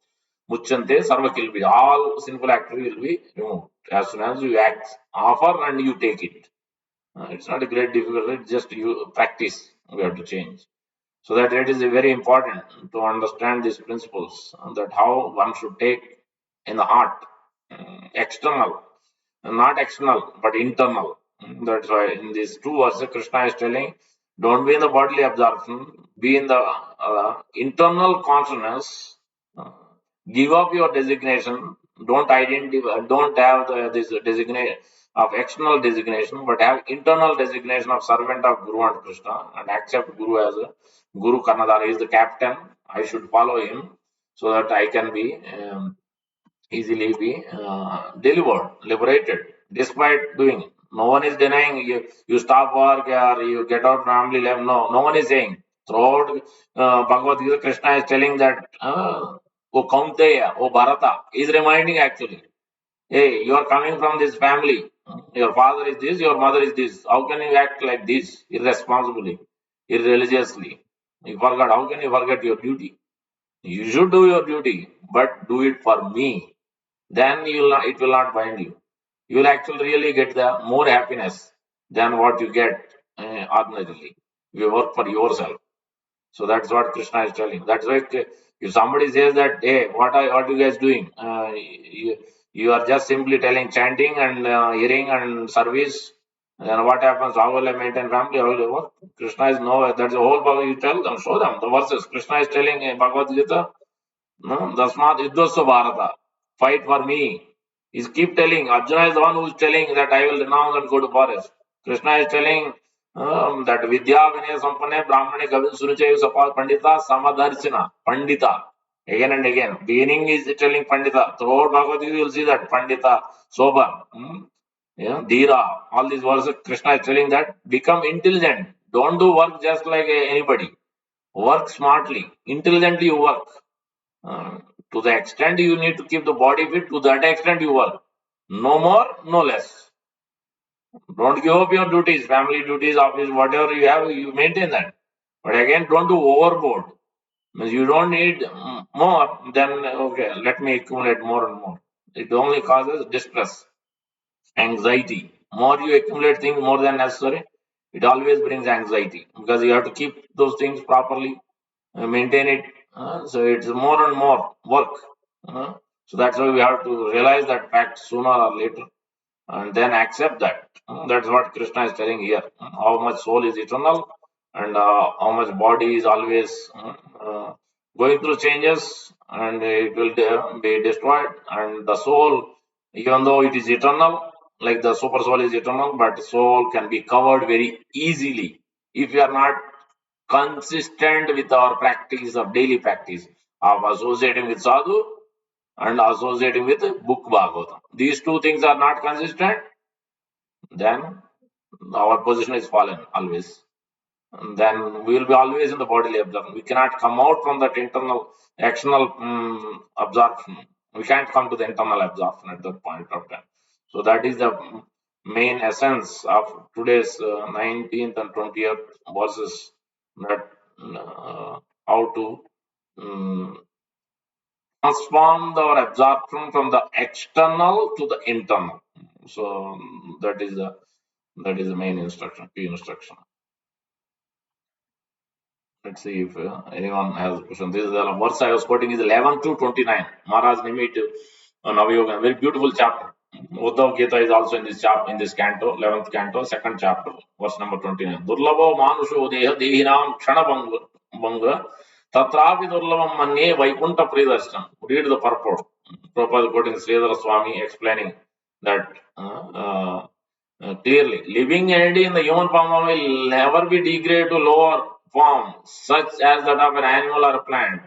Muchante sarva kilbi. All sinful activity will be removed as soon as you act, offer and you take it. It's not a great difficulty, just you practice. We have to change. So that it is very important to understand these principles, that how one should take in the heart, external, not external, but internal. That's why in these two verses, Krishna is telling, don't be in the bodily absorption, be in the internal consciousness. Uh, Give up your designation. Don't identify. Don't have this designation of external designation, but have internal designation of servant of Guru and Krishna, and accept Guru as a Guru Karnadara. He is the captain. I should follow him so that I can be easily be delivered, liberated, despite doing it. No one is denying you stop work or you get out family life. No, no one is saying. Throughout Bhagavad Gita, Krishna is telling that, O Kaunteya, O Bharata, is reminding actually, hey, you are coming from this family. Your father is this, your mother is this. How can you act like this irresponsibly, irreligiously? You forgot. How can you forget your duty? You should do your duty, but do it for me. Then you will not, it will not bind you. You will actually really get the more happiness than what you get ordinarily. You work for yourself. So that's what Krishna is telling. That's why if somebody says that, hey, what you guys doing? You are just simply telling chanting and hearing and service. Then what happens? How will I maintain family? How will I work? Krishna is no. That's the whole Bhagavad. You tell them, show them the verses. Krishna is telling in Bhagavad Gita. No, Dasmat Yuddhasya Bharata. Fight for me. He's keep telling. Arjuna is the one who is telling that I will renounce and go to forest. Krishna is telling that Vidya Vinaya Sampane Brahmane Kavin Suruchayu Sapal Pandita Samadarshina. Pandita. Again and again. Beginning is telling Pandita. Throughout Bhagavad Gita you will see that Pandita, Soba, Dhira. All these verses Krishna is telling that become intelligent. Don't do work just like anybody. Work smartly. Intelligently you work. Uh, to the extent you need to keep the body fit, to that extent you work. No more, no less. Don't give up your duties, family duties, office, whatever you have, you maintain that. But again, don't do overboard. Means you don't need more, then okay, let me accumulate more and more. It only causes distress, anxiety. More you accumulate things more than necessary, it always brings anxiety because you have to keep those things properly, maintain it. So it's more and more work. Uh, so that's why we have to realize that fact sooner or later and then accept that. That's what Krishna is telling here. How much soul is eternal and how much body is always going through changes and it will be destroyed. And the soul, even though it is eternal, like the super soul is eternal, but soul can be covered very easily if you are not consistent with our practice of daily practice of associating with sadhu and associating with book Bhagavatam. These two things are not consistent, then our position is fallen always. And then we will be always in the bodily absorption. We cannot come out from that internal, external absorption. We can't come to the internal absorption at that point of time. So that is the main essence of today's 19th and 20th verses, that how to um, transform our absorption from the external to the internal. So that is the main instruction, key instruction. Let's see if anyone has a question. This is the verse I was quoting is 11 to 29. Maharaj Nimit Navayoga, very beautiful chapter. Uddhav Gita is also in this chapter, in this canto, 11th canto, second chapter, verse number 29. Durlabo manusho deha dehinam kshana banga tatrapi durlabam manye vaikunta pridarshanam. Read the purport. Prabhupada quoting Sridhara Swami explaining that clearly, living entity in the human form will never be degraded to lower form, such as that of an animal or a plant.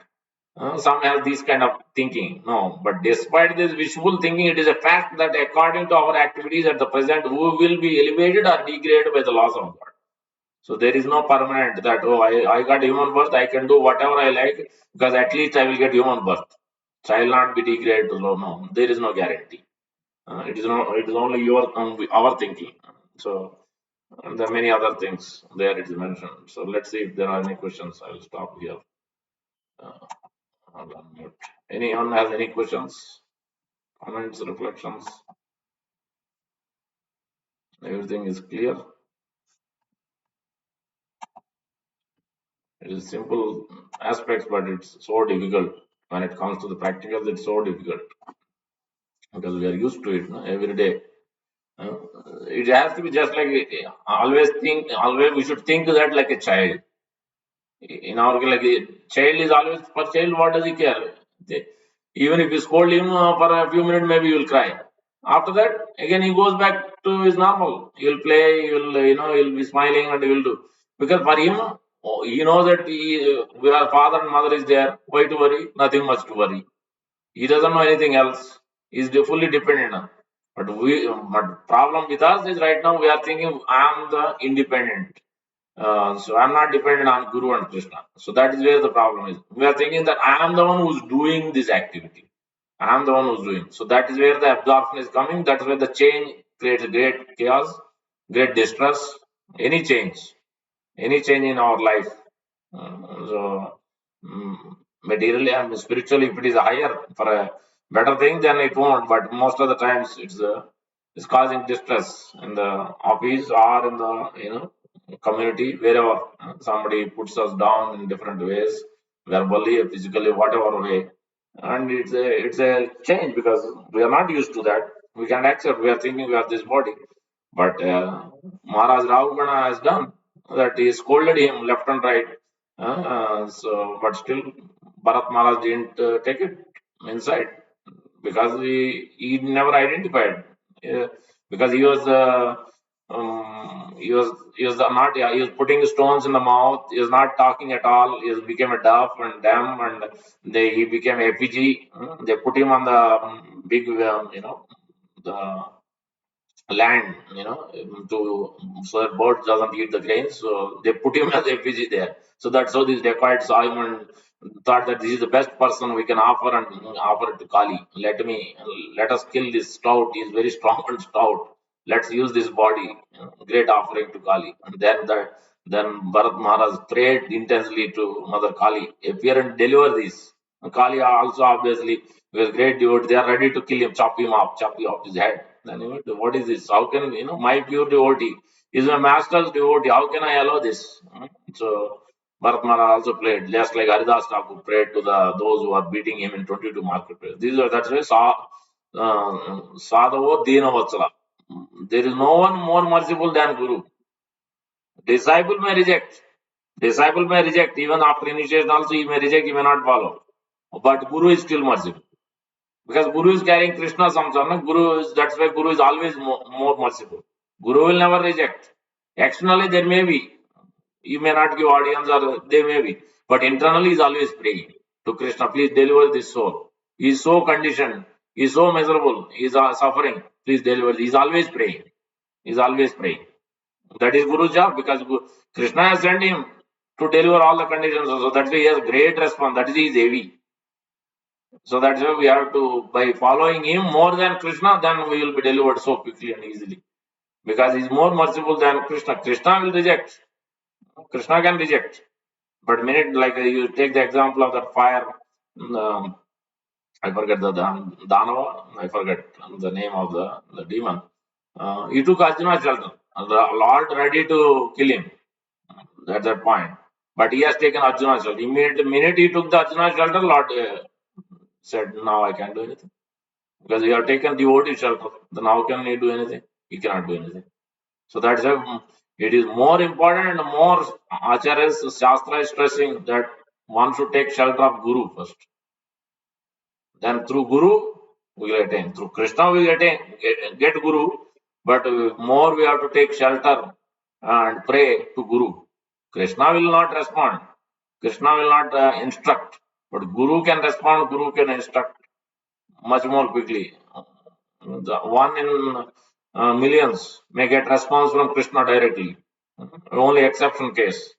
Some have this kind of thinking. No, but despite this wishful thinking, it is a fact that according to our activities at the present, we will be elevated or degraded by the laws of God. So there is no permanent that, oh, I got human birth, I can do whatever I like because at least I will get human birth. So I will not be degraded to low. No, there is no guarantee. It is not. It is only our thinking. So and there are many other things there it is mentioned. So let's see if there are any questions. I will stop here. Uh, I'll unmute. Anyone has any questions, comments, reflections? Everything is clear. It is simple aspects, but it's so difficult when it comes to the practical. It's so difficult because we are used to it, no, every day. Uh, it has to be just like always think. Always we should think that like a child. In our like a child is always for child. What does he care? They- Even if you scold him for a few minutes, maybe he will cry. After that, again he goes back to his normal. He'll play. He'll be smiling and he will do because for him, he knows that our father and mother is there. Why to worry? Nothing much to worry. He doesn't know anything else. He's fully dependent on. But problem with us is right now we are thinking I am the independent. So I'm not dependent on Guru and Krishna. So that is where the problem is. We are thinking that I am the one who's doing this activity. I am the one who's doing. So that is where the absorption is coming. That's where the change creates great chaos, great distress. Any change, any change in our life. So materially and spiritually, if it is higher for a better thing, then it won't. But most of the times, it's causing distress in the office or in the community, wherever somebody puts us down in different ways, verbally, physically, whatever way. And it's a change because we are not used to that. We can't accept. We are thinking we are this body. But Maharaj Ravana has done that. He scolded him left and right. But still, Bharat Maharaj didn't take it inside because he never identified. Uh, because he was not, yeah, he was putting stones in the mouth. He was not talking at all. He became a deaf and dumb, and he became effigy. They put him on the big, the land, to so that birds doesn't eat the grains. So they put him as effigy there. So that's how these dacoits saw him and thought that this is the best person we can offer and offer it to Kali. Let us kill this stout. He is very strong and stout. Let's use this body. Great offering to Kali. And then Bharat Maharaj prayed intensely to Mother Kali, appear and deliver this. Kali also obviously was great devotee. They are ready to kill him, chop him off his head. Then what is this? How can my pure devotee is my master's devotee? How can I allow this? So Bharat Maharaj also prayed, just like Haridas Thakur prayed to those who are beating him in 22 marketplace. That's why Sadhavo Dina Vatsala. There is no one more merciful than Guru. Disciple may reject. Disciple may reject. Even after initiation also he may reject, he may not follow. But Guru is still merciful. Because Guru is carrying Krishna samsara. That's why Guru is always more merciful. Guru will never reject. Externally there may be. You may not give audience or they may be. But internally he is always praying to Krishna, please deliver this soul. He is so conditioned. He is so miserable. He is suffering. Please deliver. He is always praying. He is always praying. That is Guru's job because Krishna has sent him to deliver all the conditions. So that's why he has great response. That is his heavy. So that's why we have to, by following him more than Krishna, then we will be delivered so quickly and easily. Because he's more merciful than Krishna. Krishna will reject. Krishna can reject. But minute, like you take the example of that fire, um, I forget the Danava, I forget the name of the demon. He took Arjuna's shelter. The Lord ready to kill him at that point. But he has taken Arjuna's shelter. Minute he took the Arjuna's shelter, Lord said, now I can't do anything. Because you have taken devotee shelter, then how can you do anything? You cannot do anything. So that's why it is more important and more Acharya's Shastra is stressing that one should take shelter of Guru first. Then through Guru, we will attain. Through Krishna, we will attain, get Guru. But more we have to take shelter and pray to Guru. Krishna will not respond. Krishna will not instruct. But Guru can respond, Guru can instruct much more quickly. The one in millions may get response from Krishna directly. Only exception case.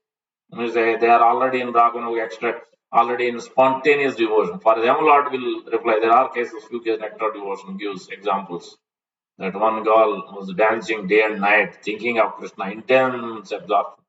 Means they are already in Raganuga extract, already in spontaneous devotion. For them, Lord will reply. There are cases, few cases, nectar devotion gives examples. That one girl was dancing day and night, thinking of Krishna, intense absorption.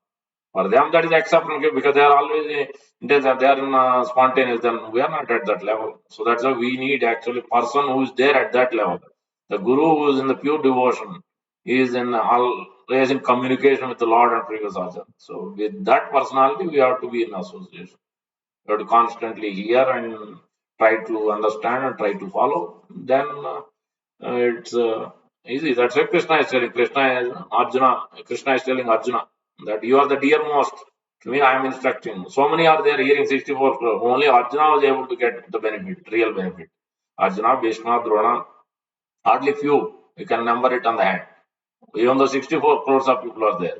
For them, that is exception because they are always intense, they are in spontaneous. Then we are not at that level. So that's why we need actually person who is there at that level. The Guru who is in the pure devotion, he is in all is in communication with the Lord and previous Arjan. So with that personality, we have to be in association. We have to constantly hear and try to understand and try to follow. Then it's easy. That's what Krishna is telling. Krishna is telling Arjuna that you are the dearmost. To me, I am instructing. So many are there hearing 64 crore. Only Arjuna was able to get the benefit, real benefit. Arjuna, Bhishma, Drona, hardly few. You can number it on the hand. Even though 64 crores of people are there.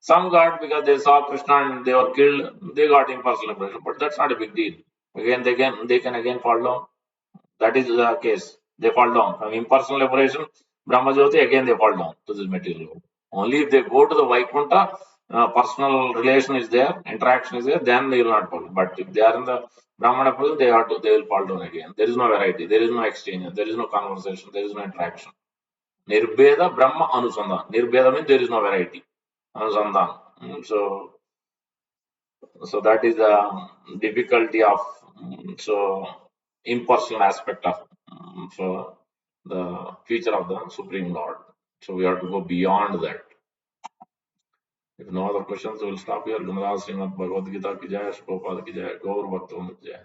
Some got because they saw Krishna and they were killed, they got impersonal liberation. But that's not a big deal. Again, they can again fall down. That is the case. They fall down. From impersonal liberation, Brahmajyoti, again they fall down to this material world. Only if they go to the Vaikuntha, personal relation is there, interaction is there, then they will not fall. But if they are in the Brahmana prison, they will fall down again. There is no variety, there is no exchange, there is no conversation, there is no interaction. Nirbeda Brahma Anusandhan. Nirbeda means there is no variety. Anusandhan. So that is the difficulty of so impersonal aspect of so the feature of the Supreme Lord. So we have to go beyond that. If no other questions, we will stop here. Gumara Srimad Bhagavad Gita ki jai, Prabhupada ki jai, Gaur Bhakta ki jai.